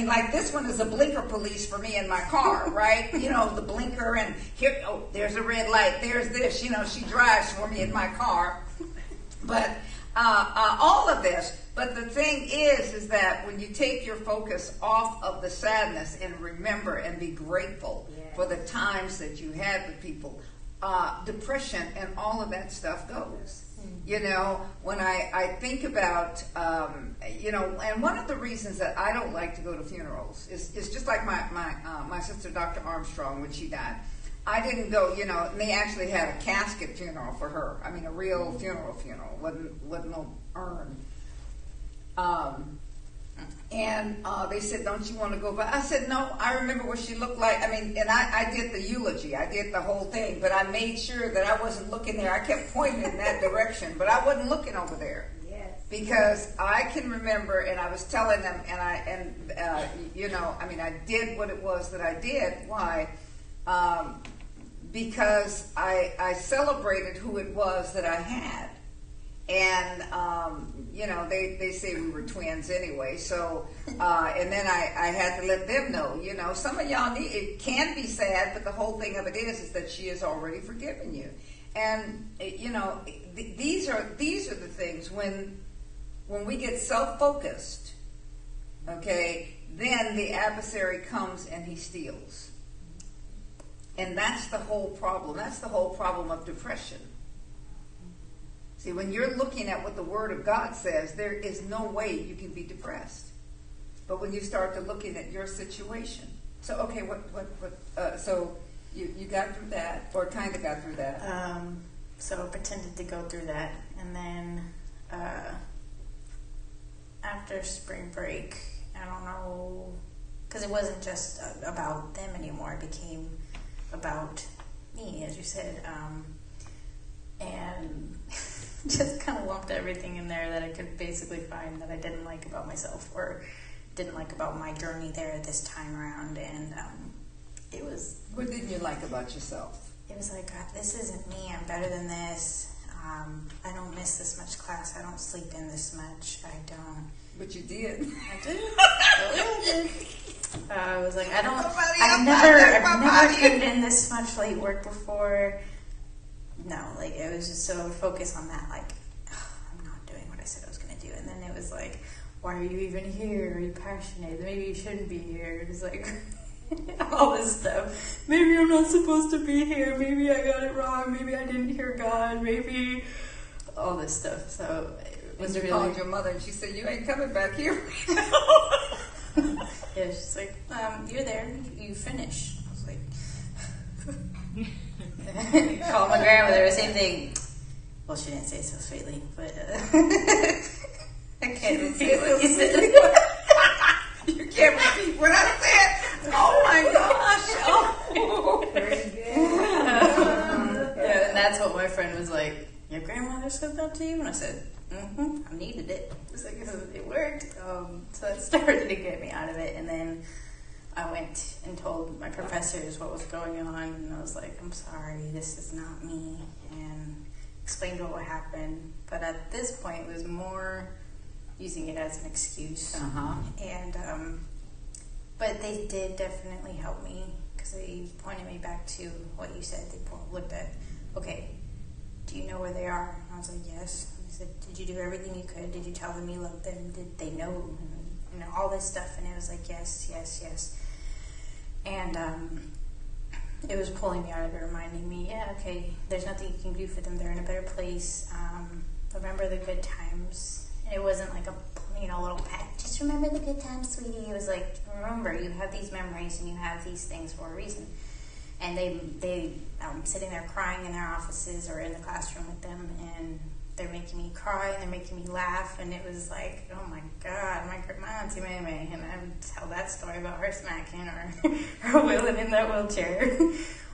Speaker 1: Like this one is a blinker police for me in my car, right? The blinker and here, there's a red light, there's this, she drives for me in my car. But all of this, but the thing is that when you take your focus off of the sadness and remember and be grateful for the times that you had with people, depression and all of that stuff goes. When I think about, and one of the reasons that I don't like to go to funerals is just like my sister, Dr. Armstrong, when she died. I didn't go, and they actually had a casket funeral for her. I mean, a real funeral, wasn't no urn. And they said, don't you want to go by? I said, no, I remember what she looked like. And I did the eulogy. I did the whole thing. But I made sure that I wasn't looking there. I kept pointing in that direction. But I wasn't looking over there. Yes. Because I can remember, and I was telling them, I did what it was that I did. Why? Because I celebrated who it was that I had. And, they say we were twins anyway. So, and then I had to let them know, some of y'all it can be sad, but the whole thing of it is that she has already forgiven you. And, these are the things when we get self-focused, okay, then the adversary comes and he steals. And that's the whole problem. That's the whole problem of depression. See, when you're looking at what the Word of God says, there is no way you can be depressed. But when you start to looking at your situation. So, okay, so you got through that, or kind of got through that.
Speaker 2: So I pretended to go through that. And then after spring break, I don't know, because it wasn't just about them anymore. It became about me, as you said. And just kind of lumped everything in there that I could basically find that I didn't like about myself or didn't like about my journey there this time around. And it was...
Speaker 1: What didn't you like about yourself?
Speaker 2: It was like, God, this isn't me. I'm better than this. I don't miss this much class. I don't sleep in this much. I don't...
Speaker 1: But you did.
Speaker 2: I did. I did. I was like, I've never turned in this much late work before. No, like, it was just so focused on that, like, I'm not doing what I said I was going to do. And then it was like, why are you even here? Are you passionate? Maybe you shouldn't be here. It was like, all this stuff. Maybe I'm not supposed to be here. Maybe I got it wrong. Maybe I didn't hear God. Maybe all this stuff. So it was really...
Speaker 1: called your mother and she said, you ain't coming back here.
Speaker 2: Yeah, she's like, you're there. You finish. I was like... Call my grandmother, same thing. Well, she didn't say so sweetly, but I can't repeat what you said.
Speaker 1: You can't repeat what I said. Oh my gosh! Oh, very good.
Speaker 2: Yeah, and that's what my friend was like. Your grandmother said that to you, and I said, I needed it. It's like it worked. So that started to get me out of it, and then I went and told my professors what was going on, and I was like, I'm sorry, this is not me, and explained what happened. But at this point, it was more using it as an excuse. And, but they did definitely help me, because they pointed me back to what you said. They looked at, okay, do you know where they are? And I was like, yes. They said, did you do everything you could? Did you tell them you loved them? Did they know? And, all this stuff. And it was like, yes. And it was pulling me out of it, reminding me, yeah, okay, there's nothing you can do for them. They're in a better place. Remember the good times. And it wasn't like a little pat. Just remember the good times, sweetie. It was like, remember, you have these memories and you have these things for a reason. And they sitting there crying in their offices or in the classroom with them, and they're making me cry and they're making me laugh, and it was like, oh my God, my auntie May May, and I would tell that story about her smacking or her wheeling in that wheelchair,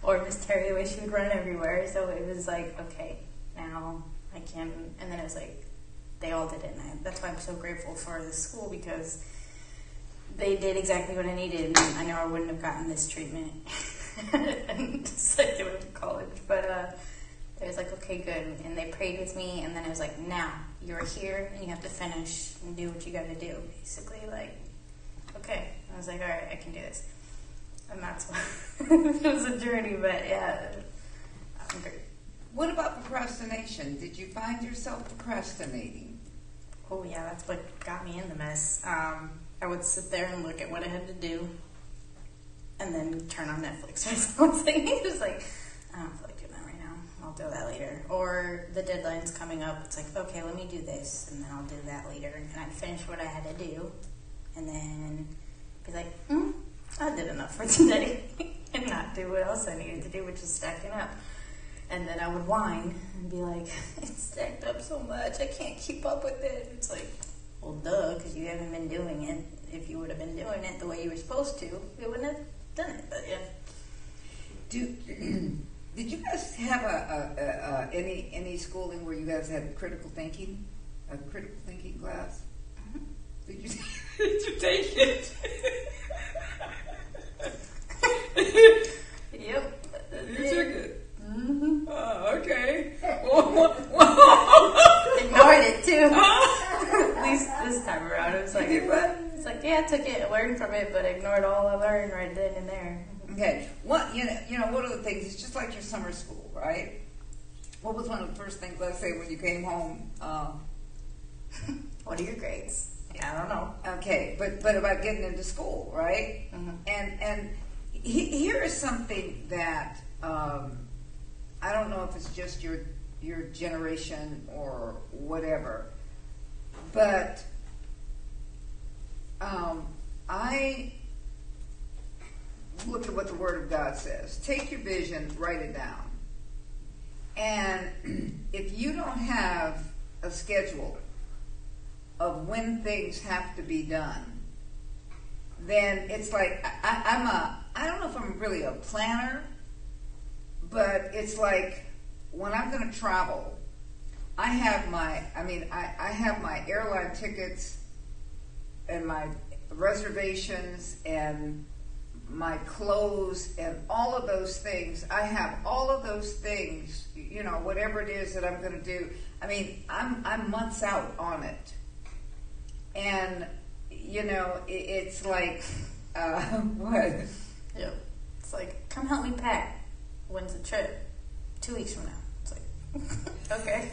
Speaker 2: or Miss Terry the way she would run everywhere. So it was like, okay, now I can. And then it was like they all did it, and that's why I'm so grateful for this school, because they did exactly what I needed, and I know I wouldn't have gotten this treatment and just like went to college, but it was like, okay, good. And they prayed with me, and then it was like, now you're here and you have to finish and do what you got to do, basically. Like, okay. I was like, all right, I can do this. And that's what it was a journey, but yeah, I'm great.
Speaker 1: What about procrastination? Did you find yourself procrastinating?
Speaker 2: Oh yeah, that's what got me in the mess. I would sit there and look at what I had to do, and then turn on Netflix or something. It was like, I don't feel like doing that right now. I'll do that later. Or the deadline's coming up. It's like, okay, let me do this, and then I'll do that later. And I'd finish what I had to do, and then be like, I did enough for today, and not do what else I needed to do, which is stacking up. And then I would whine and be like, it's stacked up so much, I can't keep up with it. It's like, well, duh, because you haven't been doing it. If you would have been doing it the way you were supposed to, you wouldn't have done it. But yeah.
Speaker 1: Did you guys have any schooling where you guys had critical thinking, a critical thinking class?
Speaker 2: Mm-hmm.
Speaker 1: Did you take it?
Speaker 2: Yep.
Speaker 1: You took it.
Speaker 2: Mm-hmm.
Speaker 1: Oh, okay.
Speaker 2: Ignored it too. At least this time around, it was like,
Speaker 1: It's
Speaker 2: like, yeah, I took it, learned from it, but ignored all I learned right then and there.
Speaker 1: Okay. One of the things, it's just like your summer school, right? What was one of the first things, let's say, when you came home?
Speaker 2: What are your grades? Yeah, I don't know.
Speaker 1: Okay, but about getting into school, right?
Speaker 2: Mm-hmm.
Speaker 1: And here is something that I don't know if it's just your generation or whatever, but I look at what the Word of God says. Take your vision, write it down. And if you don't have a schedule of when things have to be done, then it's like I don't know if I'm really a planner, but it's like when I'm going to travel, I have my airline tickets and my reservations and my clothes and all of those things. I have all of those things, whatever it is that I'm going to do. I mean, I'm months out on it. And, it's like, what?
Speaker 2: Yep. It's like, come help me pack. When's the trip? 2 weeks from now. It's like, okay.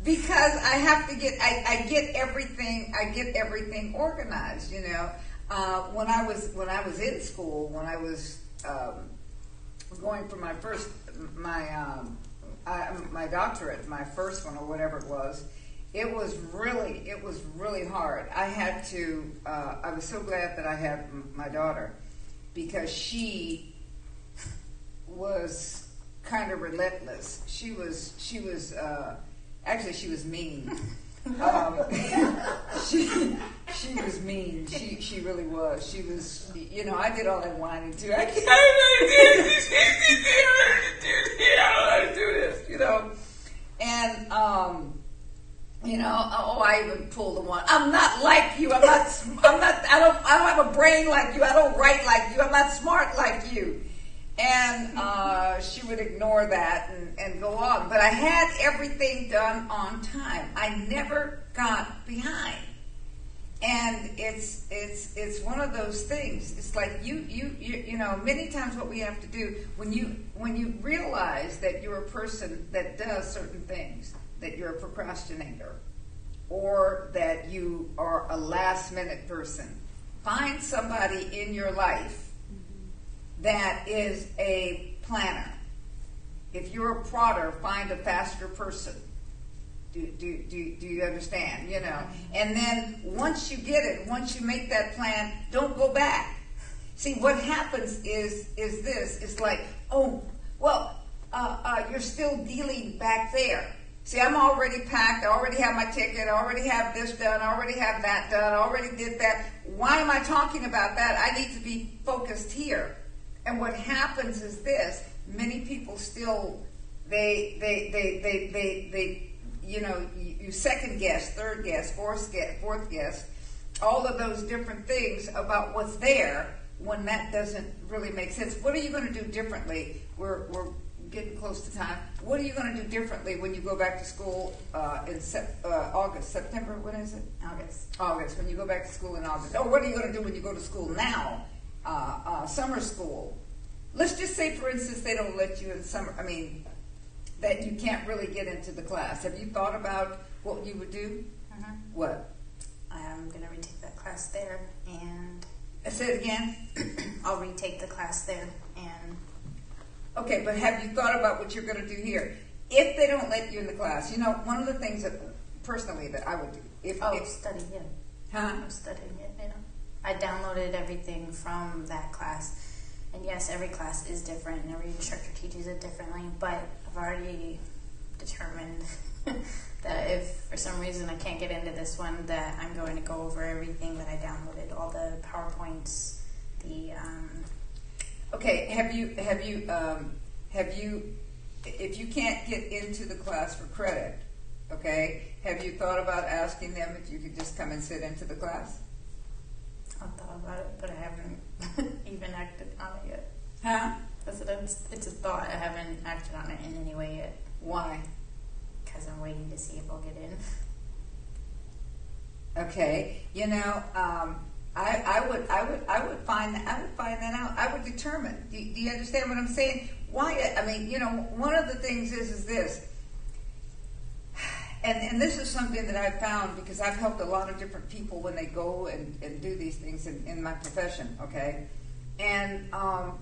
Speaker 1: Because I have to I get everything organized, When I was in school, when I was going for my doctorate, my first one or whatever it was really hard. I had to. I was so glad that I had my daughter, because she was kind of relentless. She was actually she was mean. She was mean. She really was. She was. I did all that whining too. I don't know how to do this. And I even pulled the one. I'm not like you. I don't have a brain like you. I don't write like you. I'm not smart like you. And she would ignore that and go on. But I had everything done on time. I never got behind. And it's one of those things. It's like you many times what we have to do when you realize that you're a person that does certain things, that you're a procrastinator, or that you are a last minute person, find somebody in your life that is a planner. If you're a prodder, find a faster person. Do you understand? And then once you get it, once you make that plan, don't go back. See, what happens is this. It's like, oh, well, you're still dealing back there. See, I'm already packed. I already have my ticket. I already have this done. I already have that done. I already did that. Why am I talking about that? I need to be focused here. And what happens is this: many people still they you second guess, third guess, fourth guess, all of those different things about what's there when that doesn't really make sense. What are you going to do differently? We're getting close to time. What are you going to do differently when you go back to school in August, September? When is it? August. When you go back to school in August. Or what are you going to do when you go to school now? Summer school. Let's just say, for instance, they don't let you in summer. I mean, that you can't really get into the class. Have you thought about what you would do?
Speaker 2: Mm-hmm.
Speaker 1: What?
Speaker 2: I'm going to retake that class there, and
Speaker 1: Say it again.
Speaker 2: I'll retake the class there, and
Speaker 1: Okay, but have you thought about what you're going to do here? If they don't let you in the class, one of the things that, personally, that I would do.
Speaker 2: Study, yeah.
Speaker 1: Huh?
Speaker 2: I'm studying it, I downloaded everything from that class. And yes, every class is different, and every instructor teaches it differently, but I've already determined that if for some reason I can't get into this one, that I'm going to go over everything that I downloaded, all the PowerPoints, the
Speaker 1: Okay, have you, if you can't get into the class for credit, okay, have you thought about asking them if you could just come and sit into the class?
Speaker 2: I've thought about it, but I haven't even acted on it yet.
Speaker 1: Huh?
Speaker 2: It's a thought. I haven't acted on it in any way yet.
Speaker 1: Why?
Speaker 2: Because I'm waiting to see if I'll get in.
Speaker 1: Okay, I would find that out. I would determine. Do you understand what I'm saying? Why? I mean, one of the things is this, and this is something that I've found because I've helped a lot of different people when they go and do these things in my profession. Okay, and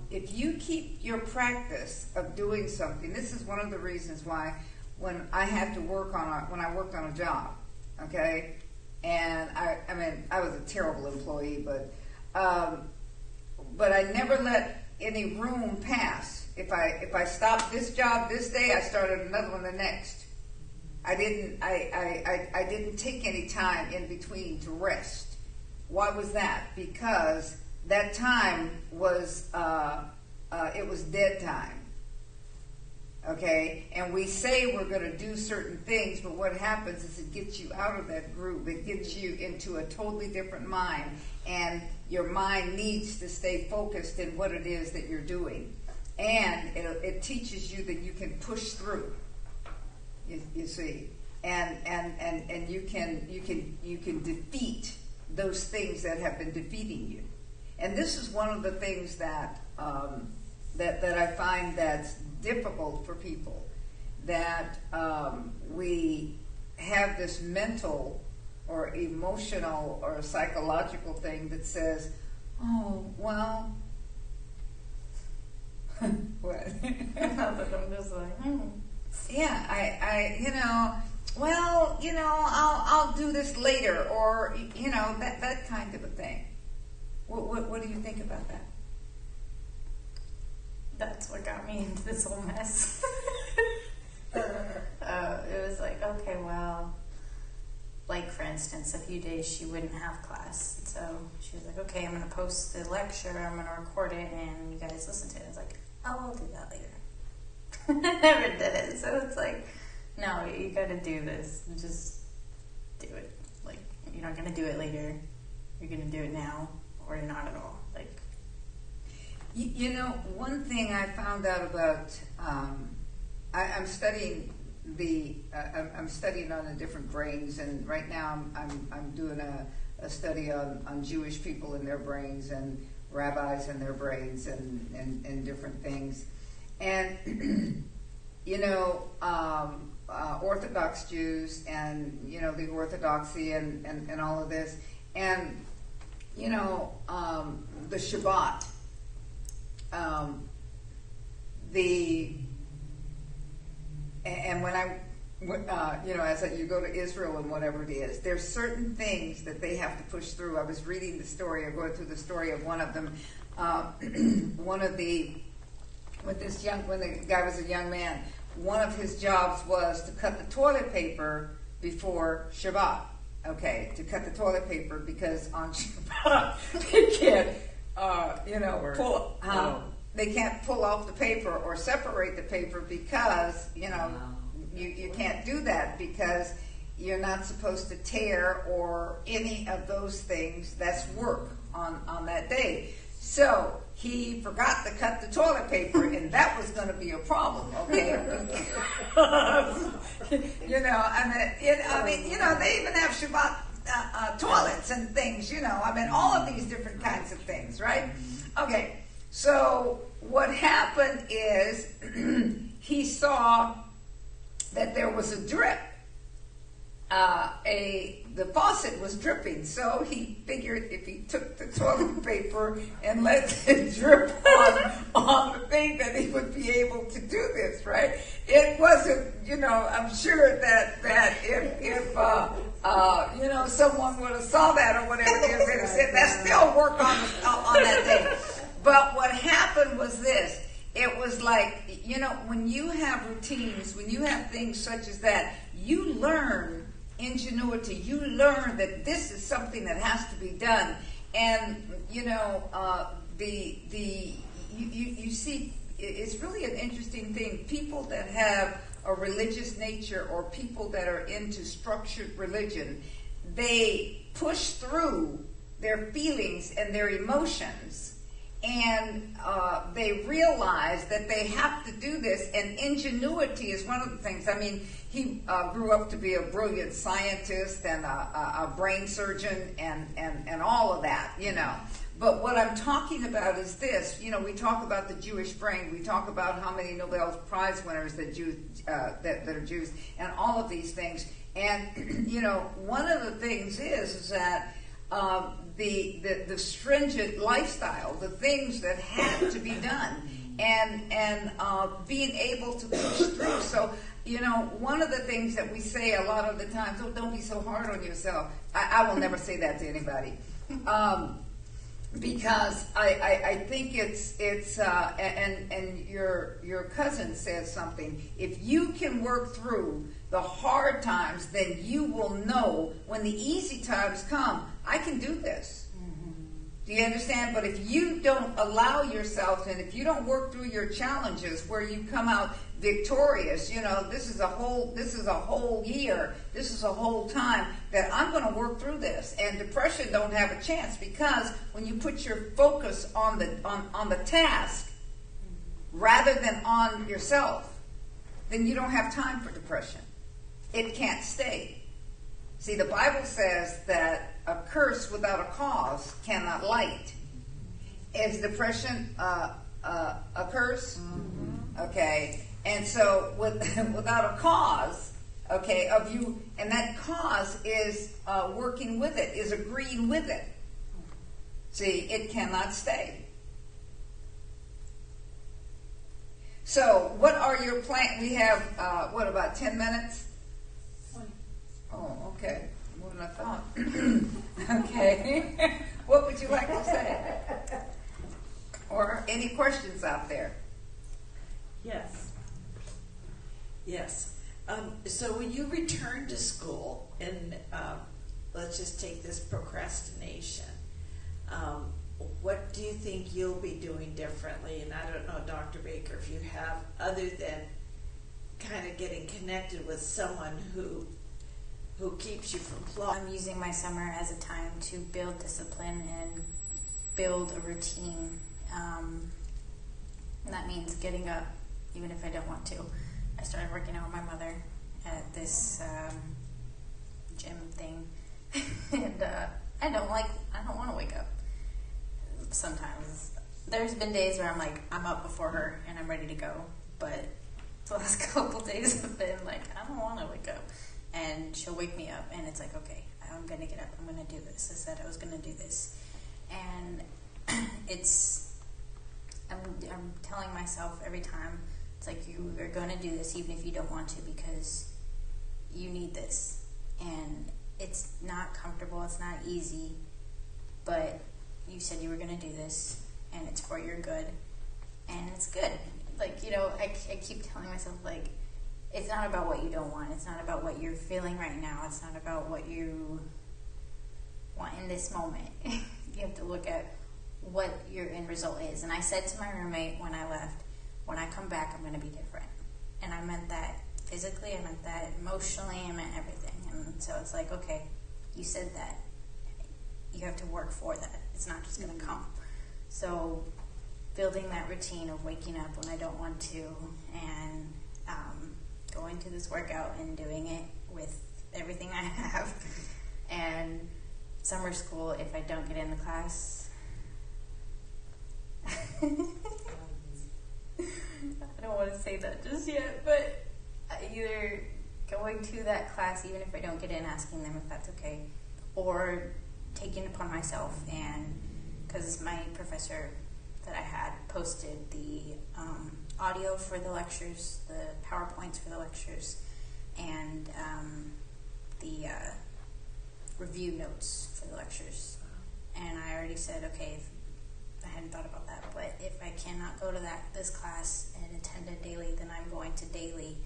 Speaker 1: if you keep your practice of doing something, this is one of the reasons why when I had to work when I worked on a job, okay. And I was a terrible employee, but I never let any room pass. If I stopped this job this day, I started another one the next. I didn't take any time in between to rest. Why was that? Because that time was it was dead time. Okay, and we say we're going to do certain things, but what happens is it gets you out of that groove. It gets you into a totally different mind, and your mind needs to stay focused in what it is that you're doing, and it teaches you that you can push through. You see, and you can defeat those things that have been defeating you, and this is one of the things that I find that's difficult for people, that we have this mental or emotional or psychological thing that says, oh, well, what?
Speaker 2: I'm just like,
Speaker 1: yeah, I'll do this later, or, that kind of a thing. What do you think about that?
Speaker 2: That's what got me into this whole mess. It was like, okay, well, like for instance, a few days she wouldn't have class. So she was like, okay, I'm going to post the lecture, I'm going to record it, and you guys listen to it. It's like, oh, I'll do that later. I never did it. So it's like, no, you got to do this. Just do it. Like, you're not going to do it later. You're going to do it now, or you're not at all. Like,
Speaker 1: one thing I found out about, I'm studying I'm studying on the different brains, and right now I'm doing a study on Jewish people and their brains, and rabbis and their brains, and different things, and Orthodox Jews, and the Orthodoxy, and all of this, and the Shabbat. And when as you go to Israel and whatever it is, there's certain things that they have to push through. I was reading the story, or going through the story of one of them. When the guy was a young man, one of his jobs was to cut the toilet paper before Shabbat. Okay, to cut the toilet paper because on Shabbat they can't, they can't pull off the paper or separate the paper because, you can't do that because you're not supposed to tear or any of those things. That's work on that day. So he forgot to cut the toilet paper, and that was going to be a problem, okay? They even have Shabbat toilets and things, all of these different kinds of things, right? Okay, so what happened is he saw that there was a drip. The faucet was dripping, so he figured if he took the toilet paper and let it drip on the thing, that he would be able to do this, right? It wasn't, I'm sure that if someone would have saw that or whatever, they would have said, that's still work on that day. But what happened was this. It was like, when you have routines, when you have things such as that, you learn ingenuity. You learn that this is something that has to be done. And, you see, it's really an interesting thing. People that have a religious nature or people that are into structured religion, they push through their feelings and their emotions. And they realize that they have to do this, and ingenuity is one of the things. I mean, he grew up to be a brilliant scientist and a brain surgeon and all of that, But what I'm talking about is this. We talk about the Jewish brain. We talk about how many Nobel Prize winners that are Jews, and all of these things. And one of the things is that the stringent lifestyle, the things that had to be done, and being able to push through. So, one of the things that we say a lot of the times, don't be so hard on yourself. I will never say that to anybody. Because I think it's and your cousin says something. If you can work through the hard times, then you will know when the easy times come, I can do this. Mm-hmm. Do you understand? But if you don't allow yourself, and if you don't work through your challenges where you come out victorious, this is a whole year, this is a whole time that I'm going to work through this, and depression don't have a chance, because when you put your focus on the task rather than on yourself, then you don't have time for depression. It can't stay. See, the Bible says that a curse without a cause cannot light. Is depression a curse? Mm-hmm. Okay. And so without a cause, okay, of you, and that cause is working with it, is agreeing with it. See, it cannot stay. So what are your plans? We have, about 10 minutes? 20. Oh, okay. More than I thought. Okay. What would you like to say? Or any questions out there?
Speaker 3: Yes. So when you return to school, and let's just take this procrastination, what do you think you'll be doing differently? And I don't know, Dr. Baker, if you have, other than kind of getting connected with someone who keeps you from plotting.
Speaker 2: I'm using my summer as a time to build discipline and build a routine. And that means getting up, even if I don't want to. I started working out with my mother at this gym thing, and I don't want to wake up. Sometimes there's been days where I'm like, I'm up before her and I'm ready to go, but the last couple days have been like, I don't want to wake up, and she'll wake me up, and it's like, okay, I'm gonna get up, I'm gonna do this. I said I was gonna do this, and I'm telling myself every time, it's like, you are going to do this even if you don't want to, because you need this. And it's not comfortable, it's not easy, but you said you were going to do this, and it's for your good, and it's good. Like, I keep telling myself, like, it's not about what you don't want. It's not about what you're feeling right now. It's not about what you want in this moment. You have to look at what your end result is. And I said to my roommate when I left, when I come back, I'm going to be different. And I meant that physically, I meant that emotionally, I meant everything. And so it's like, okay, you said that. You have to work for that. It's not just going to come. So building that routine of waking up when I don't want to, and going to this workout and doing it with everything I have, and summer school if I don't get in the class. I don't want to say that just yet, but either going to that class even if I don't get in, asking them if that's okay, or taking it upon myself, and because my professor that I had posted the audio for the lectures, the PowerPoints for the lectures, and the review notes for the lectures. And I already said, okay, I hadn't thought about that, but if I cannot go to this class and attend it daily, then I'm going to daily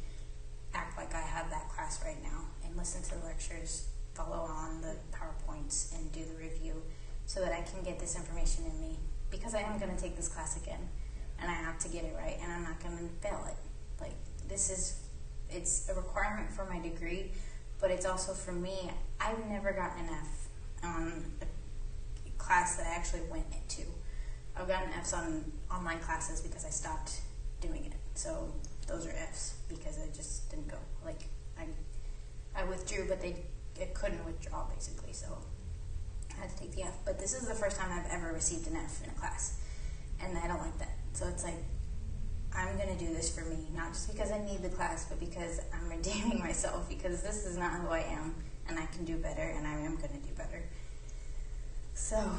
Speaker 2: act like I have that class right now and listen to the lectures, follow on the PowerPoints, and do the review so that I can get this information in me, because I am going to take this class again and I have to get it right, and I'm not going to fail it. Like, it's a requirement for my degree, but it's also for me. I've never gotten an F on a class that I actually went into. I've gotten Fs on online classes because I stopped doing it. So those are Fs because I just didn't go. Like, I withdrew, but I couldn't withdraw basically, so I had to take the F. But this is the first time I've ever received an F in a class, and I don't like that. So it's like, I'm going to do this for me, not just because I need the class, but because I'm redeeming myself, because this is not who I am, and I can do better, and I am going to do better. So.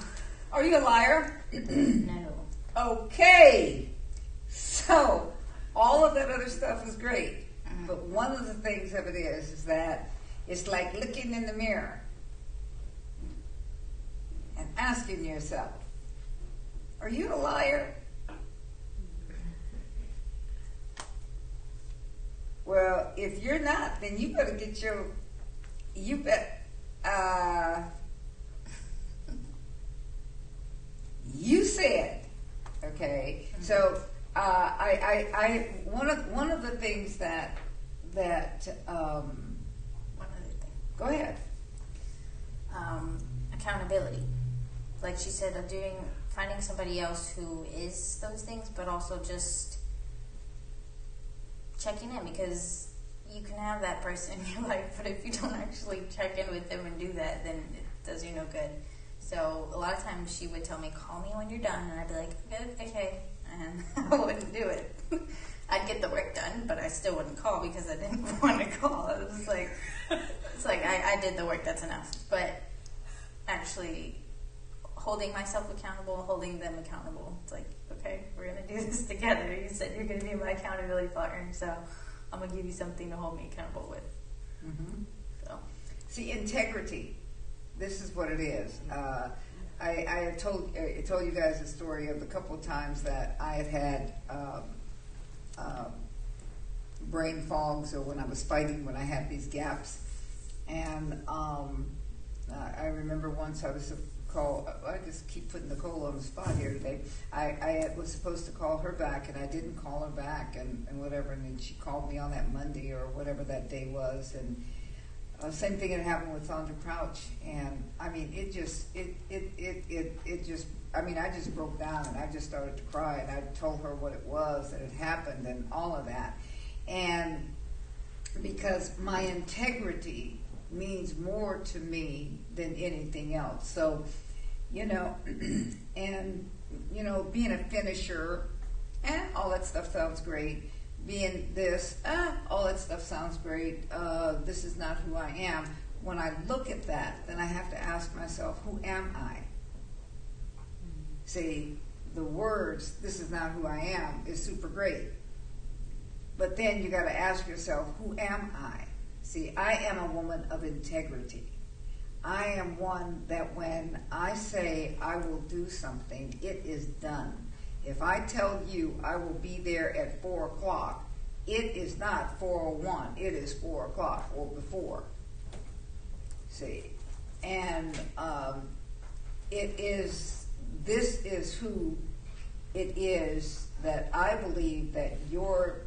Speaker 1: Are you a liar?
Speaker 2: No.
Speaker 1: Okay. So, all of that other stuff is great, but one of the things of it is that it's like looking in the mirror and asking yourself, are you a liar? Well, if you're not, then you better get you said, okay. So one of the things that
Speaker 2: One other thing.
Speaker 1: go ahead.
Speaker 2: Accountability. Like she said, finding somebody else who is those things, but also just checking in, because you can have that person in your life, but if you don't actually check in with them and do that, then it does you no good. So a lot of times she would tell me, call me when you're done, and I'd be like, okay, and I wouldn't do it. I'd get the work done, but I still wouldn't call because I didn't want to call. It was like, it's like I did the work, that's enough. But actually holding myself accountable, holding them accountable. It's like, okay, we're going to do this together. You said you're going to be my accountability partner, so I'm going to give you something to hold me accountable with.
Speaker 1: Mm-hmm.
Speaker 2: So,
Speaker 1: see, integrity. This is what it is. I told you guys a story of the couple of times that I had brain fogs, or when I was fighting, when I had these gaps. And I remember once I was I just keep putting Nicole on the spot here today. I was supposed to call her back, and I didn't call her back, and whatever. And then she called me on that Monday or whatever that day was, and same thing had happened with Sandra Crouch. And I mean, it just I mean, I just broke down, and I just started to cry, and I told her what it was that had happened and all of that. And because my integrity means more to me than anything else. So, and, being a finisher, all that stuff sounds great. Being this, all that stuff sounds great. This is not who I am. When I look at that, then I have to ask myself, who am I? See, the words, this is not who I am, is super great. But then you got to ask yourself, who am I? See, I am a woman of integrity. I am one that when I say I will do something, it is done. If I tell you I will be there at 4 o'clock, it is not 4:01. It is 4 o'clock or before. See, and this is who it is that I believe that your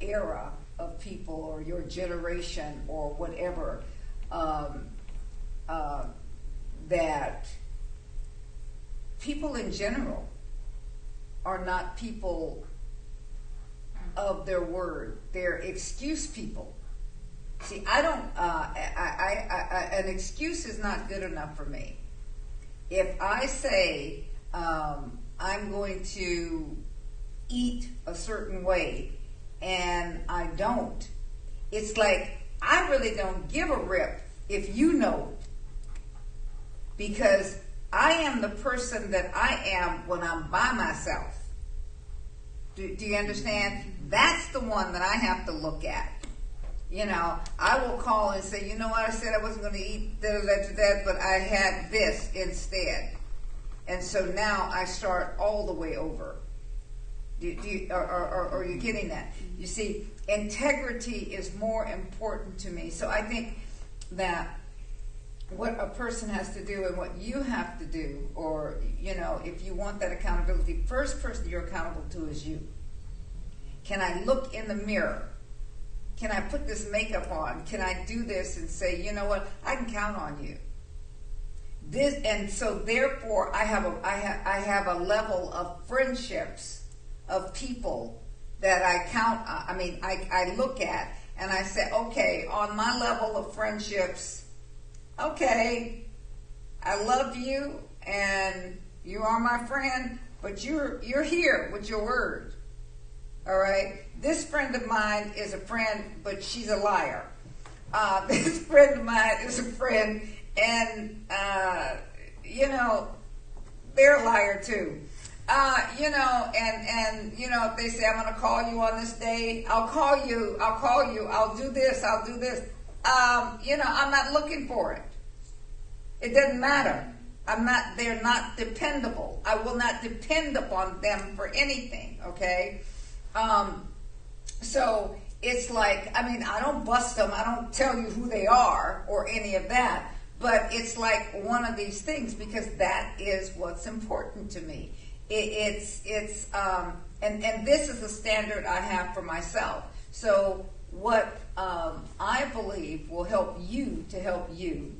Speaker 1: era of people or your generation or whatever, that people in general are not people of their word. They're excuse people. See, I don't, an excuse is not good enough for me. If I say, I'm going to eat a certain way and I don't, it's like, I really don't give a rip if you know it. Because I am the person that I am when I'm by myself. Do you understand? That's the one that I have to look at. You know, I will call and say, you know what, I said I wasn't going to eat that, but I had this instead. And so now I start all the way over. Are you getting that? You see, integrity is more important to me. So I think that what a person has to do and what you have to do, or, you know, if you want that accountability, first person you're accountable to is you. Can I look in the mirror? Can I put this makeup on? Can I do this and say, you know what, I can count on you. This, and so therefore I have a level of friendships of people that I count, I look at and I say, okay, on my level of friendships, okay, I love you and you are my friend, but you're here with your word. All right? This friend of mine is a friend, but she's a liar. This friend of mine is a friend, and, you know, they're a liar too. You know, and you know, if they say, I'm going to call you on this day, I'll call you, I'll do this. You know, I'm not looking for it. It doesn't matter. They're not dependable. I will not depend upon them for anything, okay? So it's like, I mean, I don't bust them. I don't tell you who they are or any of that. But it's like one of these things because that is what's important to me. And this is the standard I have for myself. So what I believe will help you to help you,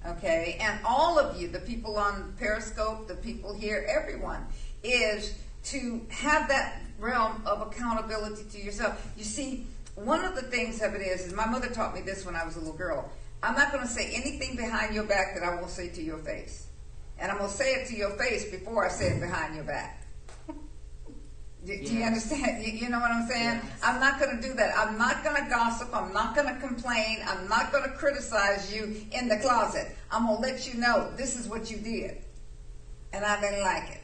Speaker 1: okay, and all of you, the people on Periscope, the people here, everyone, is to have that realm of accountability to yourself. You see, one of the things of it is my mother taught me this when I was a little girl. I'm not going to say anything behind your back that I won't say to your face. And I'm going to say it to your face before I say it behind your back. Do you understand? You know what I'm saying? Yes. I'm not going to do that. I'm not going to gossip. I'm not going to complain. I'm not going to criticize you in the closet. I'm going to let you know this is what you did. And I didn't like it.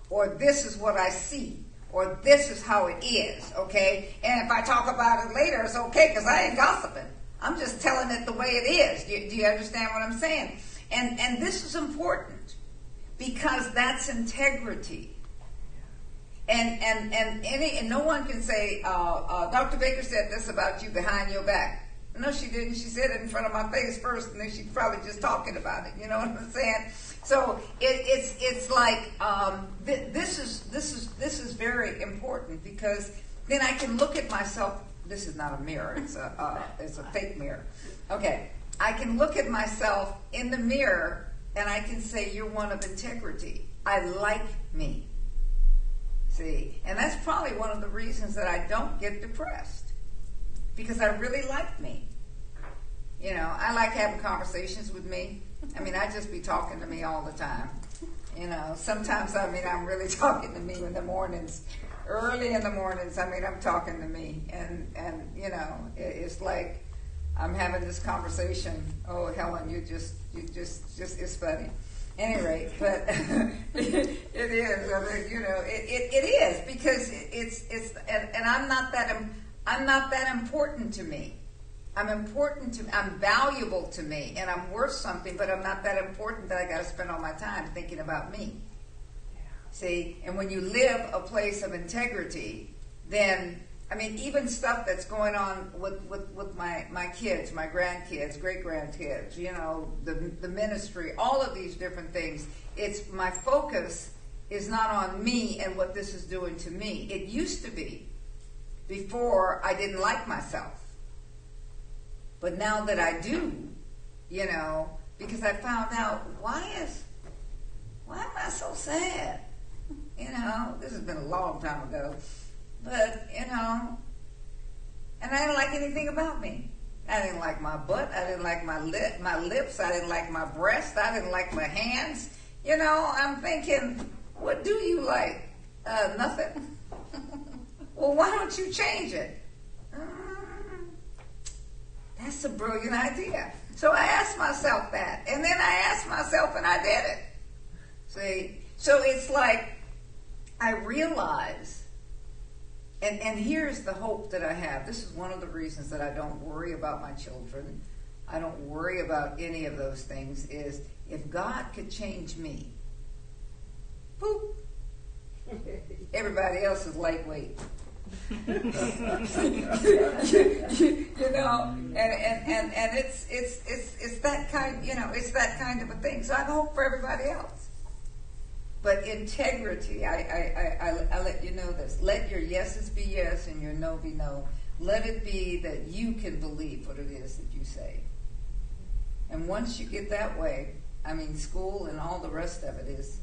Speaker 1: Or this is what I see. Or this is how it is. Okay? And if I talk about it later, it's okay because I ain't gossiping. I'm just telling it the way it is. Do you understand what I'm saying? And this is important because that's integrity. And no one can say, Dr. Baker said this about you behind your back. No, she didn't. She said it in front of my face first, and then she's probably just talking about it. You know what I'm saying? So it's like this is very important because then I can look at myself. This is not a mirror. It's a fake mirror. Okay, I can look at myself in the mirror and I can say, you're one of integrity. I like me. See, and that's probably one of the reasons that I don't get depressed because I really like me. You know, I like having conversations with me. I mean, I just be talking to me all the time. You know, sometimes, I mean, I'm really talking to me in the mornings. Early in the mornings, I mean, I'm talking to me. And you know, it's like I'm having this conversation. Oh, Helen, you just, it's funny. Anyway, but it is. I mean, you know, it is because it's and I'm not that important to me. I'm valuable to me, and I'm worth something, but I'm not that important that I got to spend all my time thinking about me. Yeah. See, and when you live a place of integrity, then I mean, even stuff that's going on with my kids, my grandkids, great-grandkids, you know, the ministry, all of these different things. It's my focus is not on me and what this is doing to me. It used to be before I didn't like myself. But now that I do, you know, because I found out, why am I so sad? You know, this has been a long time ago. But, you know, and I didn't like anything about me. I didn't like my butt. I didn't like my lips. I didn't like my breasts. I didn't like my hands. You know, I'm thinking, what do you like? Nothing. Well, why don't you change it? That's a brilliant idea. So I asked myself that. And then I asked myself and I did it. See? So it's like I realize, and here's the hope that I have. This is one of the reasons that I don't worry about my children. I don't worry about any of those things, is if God could change me, boop, everybody else is lightweight. You know, and it's that kind, you know, it's that kind of a thing. So I hope for everybody else. But integrity, I let you know this. Let your yeses be yes and your no be no. Let it be that you can believe what it is that you say. And once you get that way, I mean, school and all the rest of it is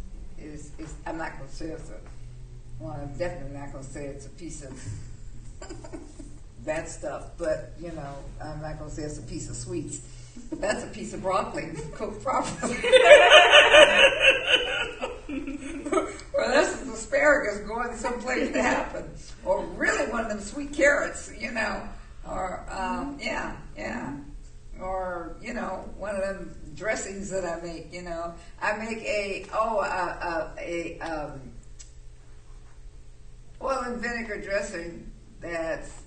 Speaker 1: I'm not going to say it's I'm definitely not going to say it's a piece of bad stuff, but, you know, I'm not going to say it's a piece of sweets. That's a piece of broccoli cooked properly. Or that's some asparagus going someplace to happen. Or really one of them sweet carrots, you know. Or, yeah. Or, you know, one of them dressings that I make, you know. I make oil and vinegar dressing that's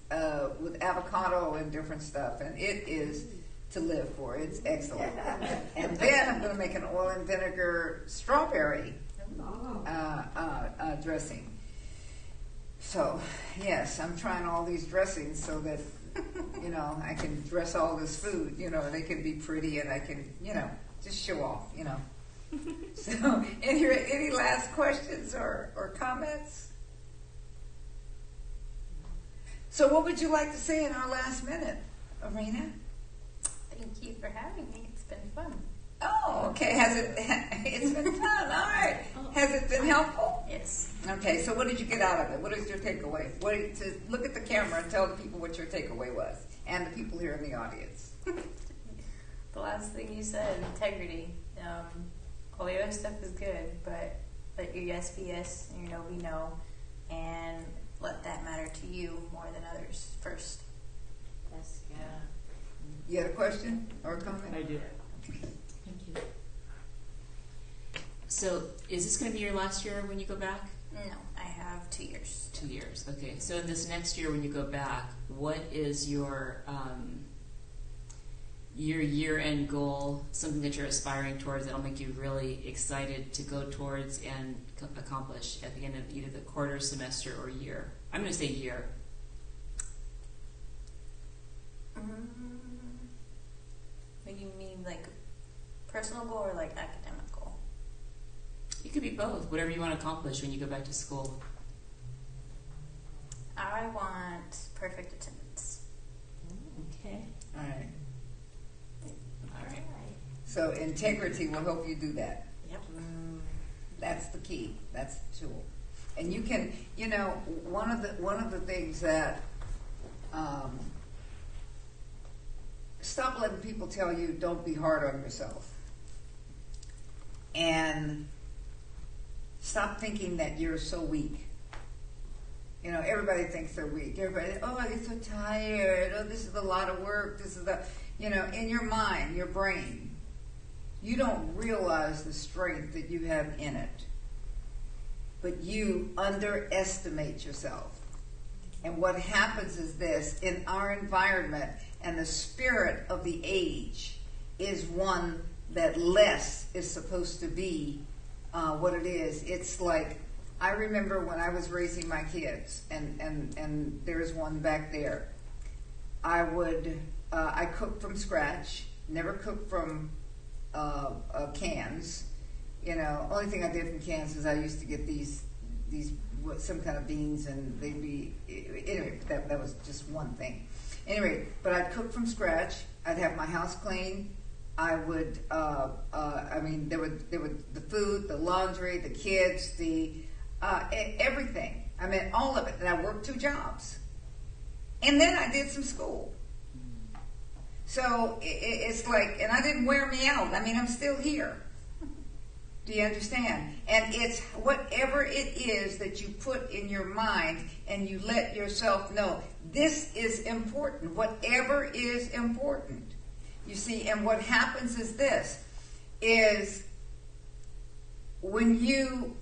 Speaker 1: with avocado and different stuff, and it is to live for. It's excellent. And then I'm going to make an oil and vinegar strawberry dressing. So, yes, I'm trying all these dressings so that, you know, I can dress all this food, you know, and it can be pretty and I can, you know, just show off, you know. So, any last questions or comments? So what would you like to say in our last minute, Arayna?
Speaker 2: Thank you for having me. It's been fun.
Speaker 1: Oh, okay. It's been fun. All right. Has it been helpful?
Speaker 2: Yes.
Speaker 1: Okay. So what did you get out of it? What is your takeaway? Look at the camera and tell the people what your takeaway was, and the people here in the audience.
Speaker 2: The last thing you said, integrity. All the other stuff is good, but let your yes be yes and your no be no, and let that matter to you more than others first.
Speaker 3: Yes, yeah.
Speaker 1: You had a question or a comment?
Speaker 4: I do. Thank you. So, is this going to be your last year when you go back?
Speaker 2: No, I have 2 years.
Speaker 4: 2 years. Okay. So, in this next year when you go back, what is your year-end goal? Something that you're aspiring towards that'll make you really excited to go towards and accomplish at the end of either the quarter, semester, or year? I'm going to say year.
Speaker 2: What do you mean, like personal goal or like academic goal?
Speaker 4: It could be both. Whatever you want to accomplish when you go back to school.
Speaker 2: I want perfect attendance.
Speaker 4: Okay.
Speaker 1: All right.
Speaker 4: All right.
Speaker 1: So integrity will help you do that.
Speaker 2: Yep.
Speaker 1: That's the key. That's the tool. And you can, you know, one of the things that stop letting people tell you don't be hard on yourself, and stop thinking that you're so weak. You know, everybody thinks they're weak. Everybody, oh, I get so tired. Oh, this is a lot of work. This is the, you know, in your mind, your brain, you don't realize the strength that you have in it. But you underestimate yourself. And what happens is this, in our environment, and the spirit of the age is one that less is supposed to be what it is. It's like I remember when I was raising my kids, and there's one back there. I cooked from scratch, never cooked from cans. Only thing I did from cans is I used to get these some kind of beans, and they'd be, anyway, that was just one thing. Anyway, but I'd cook from scratch. I'd have my house clean. I would, there would the food, the laundry, the kids, everything. All of it. And I worked 2 jobs. And then I did some school. So it's like, and I didn't wear me out. I'm still here. Do you understand? And it's whatever it is that you put in your mind and you let yourself know, this is important. Whatever is important. You see, and what happens is this, is when you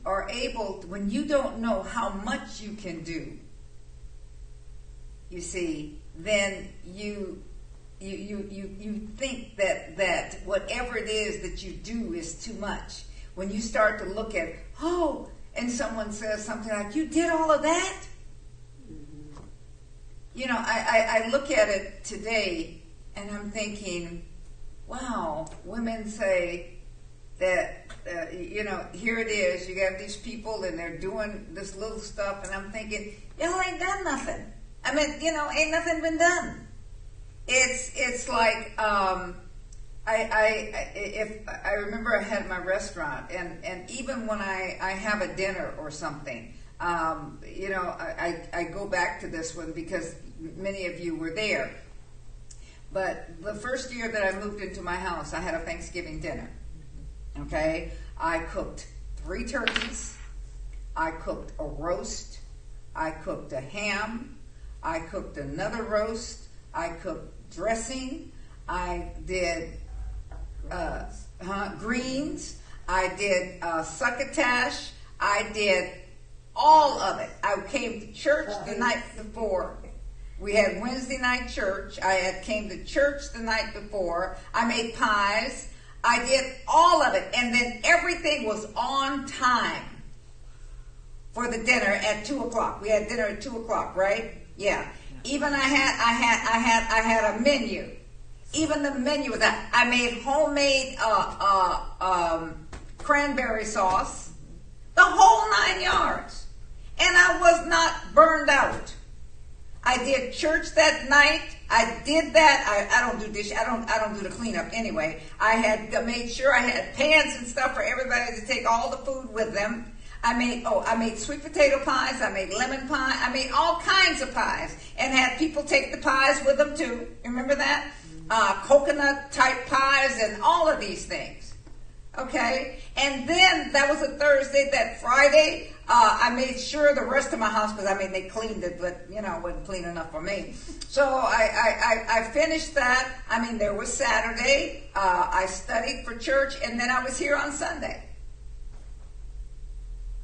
Speaker 1: don't know how much you can do, you see, then you think that whatever it is that you do is too much. When you start to look at, and someone says something like, you did all of that? Mm-hmm. I look at it today and I'm thinking, wow, women say that, here it is, you got these people and they're doing this little stuff, and I'm thinking, y'all ain't done nothing. Ain't nothing been done. It's like, I remember I had my restaurant, and even when I have a dinner or something, I go back to this one because many of you were there. But the first year that I moved into my house, I had a Thanksgiving dinner. Okay? I cooked 3 turkeys. I cooked a roast. I cooked a ham. I cooked another roast. I cooked dressing. I did greens. I did succotash. I did all of it. I came to church the night before. We had Wednesday night church. I came to church the night before. I made pies. I did all of it. And then everything was on time for the dinner at 2 o'clock. We had dinner at 2 o'clock, right? Yeah. Even I had a menu. Even the menu was that. I made homemade cranberry sauce. The whole 9 yards. And I was not burned out. I did church that night. I did that. I don't do dishes. I don't do the cleanup anyway. I had made sure I had pans and stuff for everybody to take all the food with them. I made sweet potato pies. I made lemon pie. I made all kinds of pies and had people take the pies with them too. Remember that? Coconut type pies and all of these things. Okay? And then that was a Thursday. That Friday, I made sure the rest of my house, because they cleaned it, but it wasn't clean enough for me. So I finished that. There was Saturday. I studied for church, and then I was here on Sunday.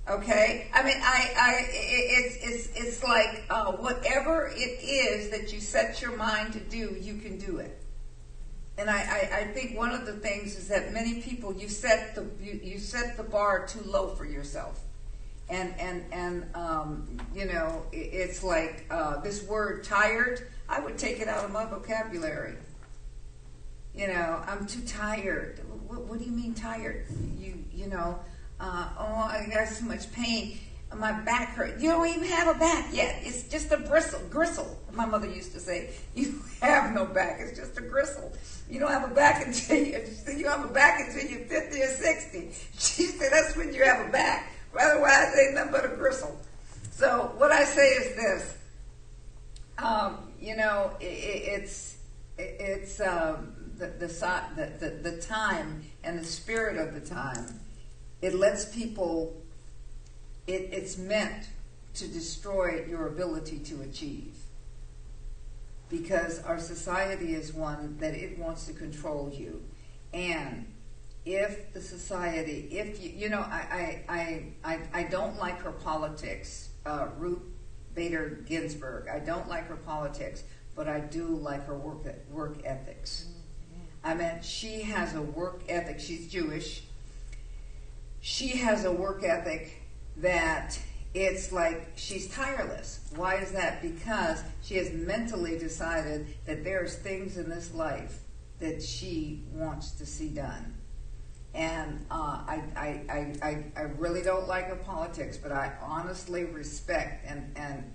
Speaker 1: Okay? It's like whatever it is that you set your mind to do, you can do it. And I think one of the things is that many people, you set the bar too low for yourself. And it's like this word tired, I would take it out of my vocabulary. I'm too tired. What do you mean tired? I got so much pain. My back hurt. You don't even have a back yet. It's just a gristle. My mother used to say, you have no back. It's just a gristle. You don't have a back until you're 50 or 60. She said, that's when you have a back. Otherwise, ain't nothing but a gristle. So what I say is this. It's the time and the spirit of the time. It lets people. It's meant to destroy your ability to achieve. Because our society is one that it wants to control you. And if the society, I don't like her politics, Ruth Bader Ginsburg. I don't like her politics, but I do like her work ethics. She has a work ethic. She's Jewish. She has a work ethic that it's like she's tireless. Why is that? Because she has mentally decided that there's things in this life that she wants to see done. And I really don't like her politics, but I honestly respect and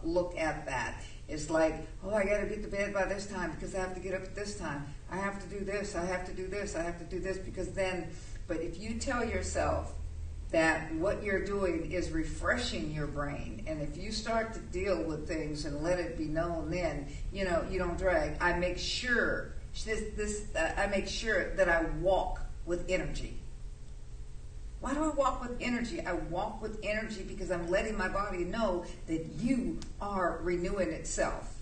Speaker 1: look at that. It's like, oh, I got to get to bed by this time because I have to get up at this time. I have to do this. I have to do this. I have to do this because then. But if you tell yourself that what you're doing is refreshing your brain, and if you start to deal with things and let it be known, then you don't drag. I make sure I make sure that I walk with energy. Why do I walk with energy? I walk with energy because I'm letting my body know that you are renewing itself.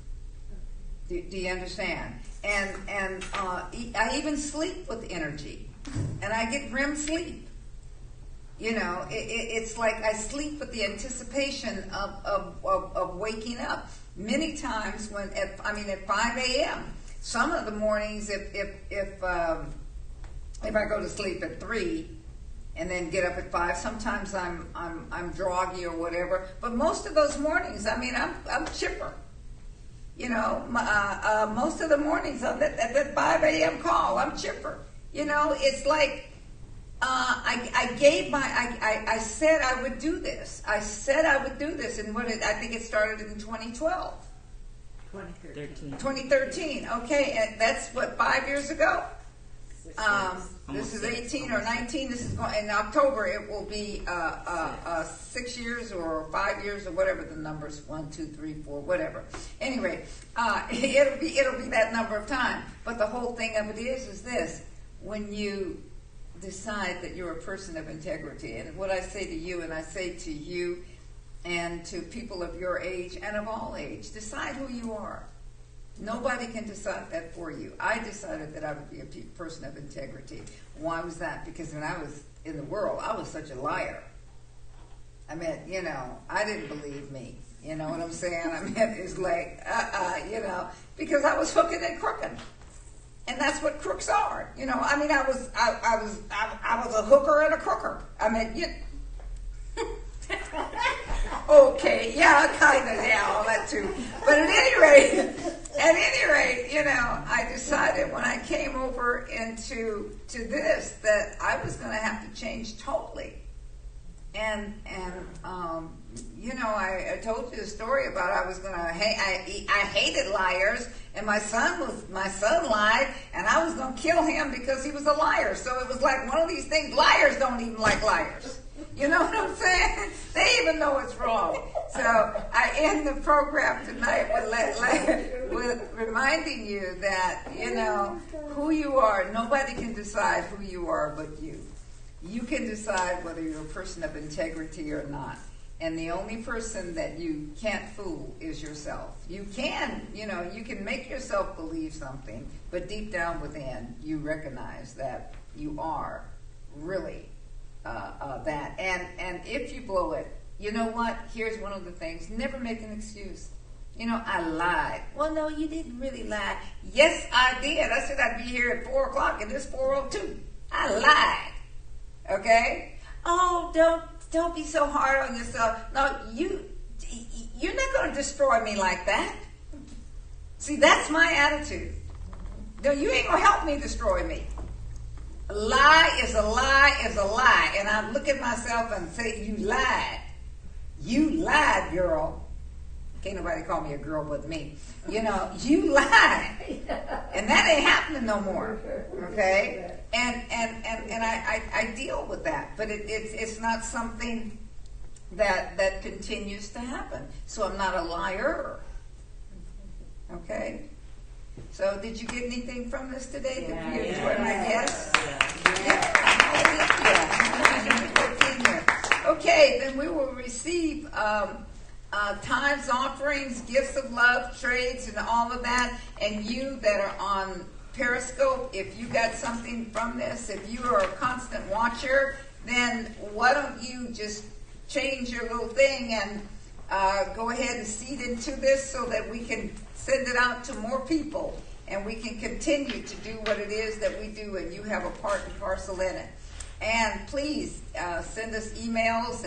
Speaker 1: Do you understand? And I even sleep with energy, and I get REM sleep. It's like I sleep with the anticipation of waking up. Many times at 5 a.m. Some of the mornings, if I go to sleep at 3 and then get up at 5, sometimes I'm groggy or whatever. But most of those mornings, I'm chipper. Most of the mornings at that 5 a.m. call, I'm chipper. It's like I said I would do this. I said I would do this, and I think it started in 2012. 2013. Okay, and that's what, 5 years ago. This is 18 or 19. This is going in October. It will be 6 years or 5 years or whatever the numbers. 1, 2, 3, 4, whatever. Anyway, it'll be that number of time. But the whole thing of it is this: when you decide that you're a person of integrity, and what I say to you, and I say to you, and to people of your age and of all age, decide who you are. Nobody can decide that for you. I decided that I would be a person of integrity. Why was that? Because when I was in the world, I was such a liar. I didn't believe me. You know what I'm saying? It's like, because I was hooking and crooking. And that's what crooks are. I was a hooker and a crooker. Okay, yeah, kind of, yeah, all that too. But at any rate, I decided when I came over into this that I was going to have to change totally. And I told you the story about I was going to. I hated liars, and my son lied, and I was going to kill him because he was a liar. So it was like one of these things. Liars don't even like liars. You know what I'm saying? They even know it's wrong. So I end the program tonight with reminding you that, who you are. Nobody can decide who you are but you. You can decide whether you're a person of integrity or not. And the only person that you can't fool is yourself. You can make yourself believe something, but deep down within, you recognize that you are really that. And if you blow it, you know what? Here's one of the things. Never make an excuse. I lied. Well, no, you didn't really lie. Yes, I did. I said I'd be here at 4 o'clock and it's 4:02. I lied. Okay? Oh, don't be so hard on yourself. No, you're not going to destroy me like that. See, that's my attitude. No, you ain't going to help me destroy me. A lie is a lie is a lie. And I look at myself and say, you lied. You lied, girl. Can't nobody call me a girl but me. You lied. And that ain't happening no more. Okay? And I deal with that. But it's not something that continues to happen. So I'm not a liar. Okay? So did you get anything from this today? Did you enjoy my guests? Yeah. Okay, then we will receive tithes, offerings, gifts of love, trades, and all of that. And you that are on Periscope, if you got something from this, if you are a constant watcher, then why don't you just change your little thing and go ahead and seed into this so that we can send it out to more people and we can continue to do what it is that we do, and you have a part and parcel in it. And please send us emails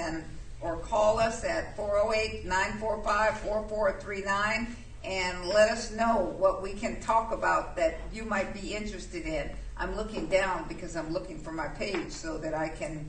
Speaker 1: or call us at 408-945-4439 and let us know what we can talk about that you might be interested in. I'm looking down because I'm looking for my page so that I can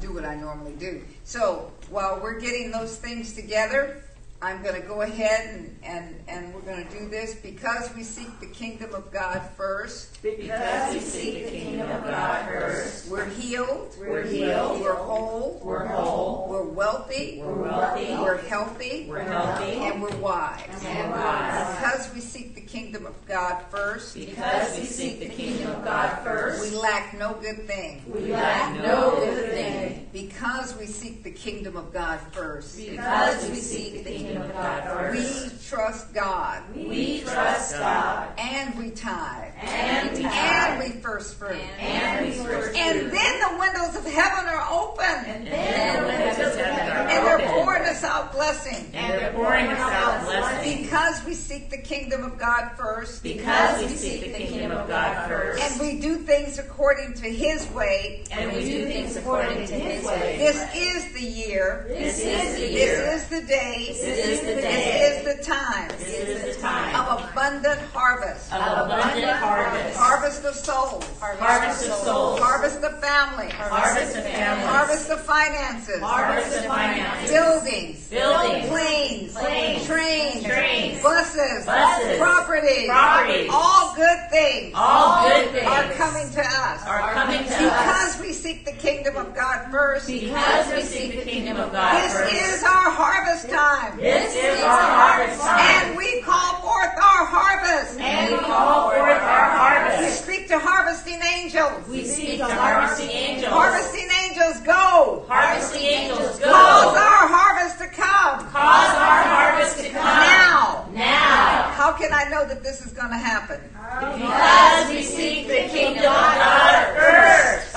Speaker 1: do what I normally do. So while we're getting those things together, I'm going to go ahead and we're going to do this because we seek the kingdom of God first.
Speaker 5: Because we seek the kingdom of God first.
Speaker 1: We're healed.
Speaker 5: We're healed.
Speaker 1: We're whole.
Speaker 5: We're whole.
Speaker 1: We're wealthy.
Speaker 5: We're wealthy.
Speaker 1: We're healthy.
Speaker 5: We're healthy.
Speaker 1: And we're wise.
Speaker 5: And wise.
Speaker 1: Because we seek the kingdom of God first.
Speaker 5: Because we seek the kingdom of God first.
Speaker 1: We lack no good thing.
Speaker 5: We lack no good thing.
Speaker 1: Because we seek the kingdom of God first.
Speaker 5: Because we seek the kingdom of God first.
Speaker 1: We trust God.
Speaker 5: We trust God.
Speaker 1: And we tithe.
Speaker 5: And we
Speaker 1: And
Speaker 5: tithe.
Speaker 1: we first fruit.
Speaker 5: And we first
Speaker 1: And
Speaker 5: fruit.
Speaker 1: then the windows of heaven are open.
Speaker 5: And then the windows of heaven are
Speaker 1: And they're
Speaker 5: open.
Speaker 1: pouring us out blessing.
Speaker 5: And they're pouring us out blessing.
Speaker 1: Because we seek the kingdom of God first.
Speaker 5: Because we seek the kingdom of God first.
Speaker 1: And we do things according to His way.
Speaker 5: And we do things according to His way.
Speaker 1: This is the year.
Speaker 5: This is the year.
Speaker 1: This is the day.
Speaker 5: This is the day.
Speaker 1: This is the time.
Speaker 5: This is the time
Speaker 1: Of abundant harvest.
Speaker 5: of abundant harvest.
Speaker 1: Harvest of souls.
Speaker 5: Harvest of souls.
Speaker 1: Harvest of family.
Speaker 5: Harvest of families.
Speaker 1: Harvest of finances.
Speaker 5: Harvest of finances.
Speaker 1: Buildings.
Speaker 5: Buildings.
Speaker 1: Planes.
Speaker 5: Planes.
Speaker 1: Trains.
Speaker 5: Trains.
Speaker 1: Buses.
Speaker 5: Buses.
Speaker 1: Property.
Speaker 5: Property.
Speaker 1: All good things
Speaker 5: All good things
Speaker 1: are coming to us.
Speaker 5: are coming to us.
Speaker 1: Because we seek the kingdom of God first.
Speaker 5: Because we seek the kingdom of God
Speaker 1: This
Speaker 5: first.
Speaker 1: is our harvest time.
Speaker 5: This is our harvest time.
Speaker 1: And we call forth our harvest.
Speaker 5: And we call forth our
Speaker 1: We
Speaker 5: harvest.
Speaker 1: speak to harvesting angels.
Speaker 5: We speak to harvesting angels.
Speaker 1: Harvesting angels, go.
Speaker 5: Harvesting angels, go.
Speaker 1: Cause our harvest to come.
Speaker 5: Cause our harvest to come.
Speaker 1: Now.
Speaker 5: Now.
Speaker 1: How can I know that this is going to happen?
Speaker 5: Because we seek the kingdom of God first.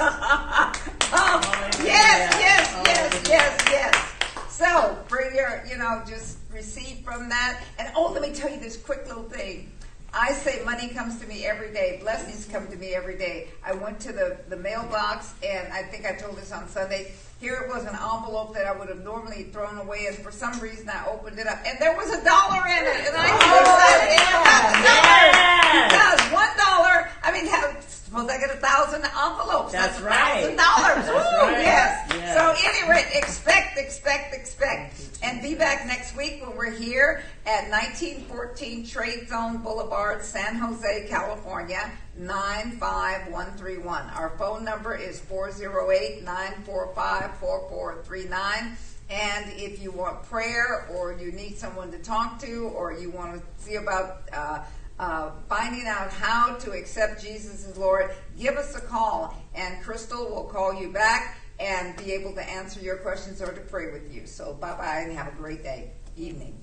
Speaker 1: Yes. So, bring your, just receive from that. And let me tell you this quick little thing. I say money comes to me every day. Blessings come to me every day. I went to the mailbox, and I think I told this on Sunday. Here it was, an envelope that I would have normally thrown away, and for some reason I opened it up, and there was $1 in it, and I was excited because $1. I mean, suppose I get 1,000 envelopes.
Speaker 5: That's
Speaker 1: $1,000.
Speaker 5: right.
Speaker 1: That's
Speaker 5: right.
Speaker 1: Yes.
Speaker 5: Yes.
Speaker 1: So anyway, expect. And be back next week when we're here at 1914 Trade Zone Boulevard, San Jose, California, 95131. Our phone number is 408-945-4439. And if you want prayer, or you need someone to talk to, or you want to see about finding out how to accept Jesus as Lord, give us a call, and Crystal will call you back and be able to answer your questions or to pray with you. So bye-bye and have a great day, evening.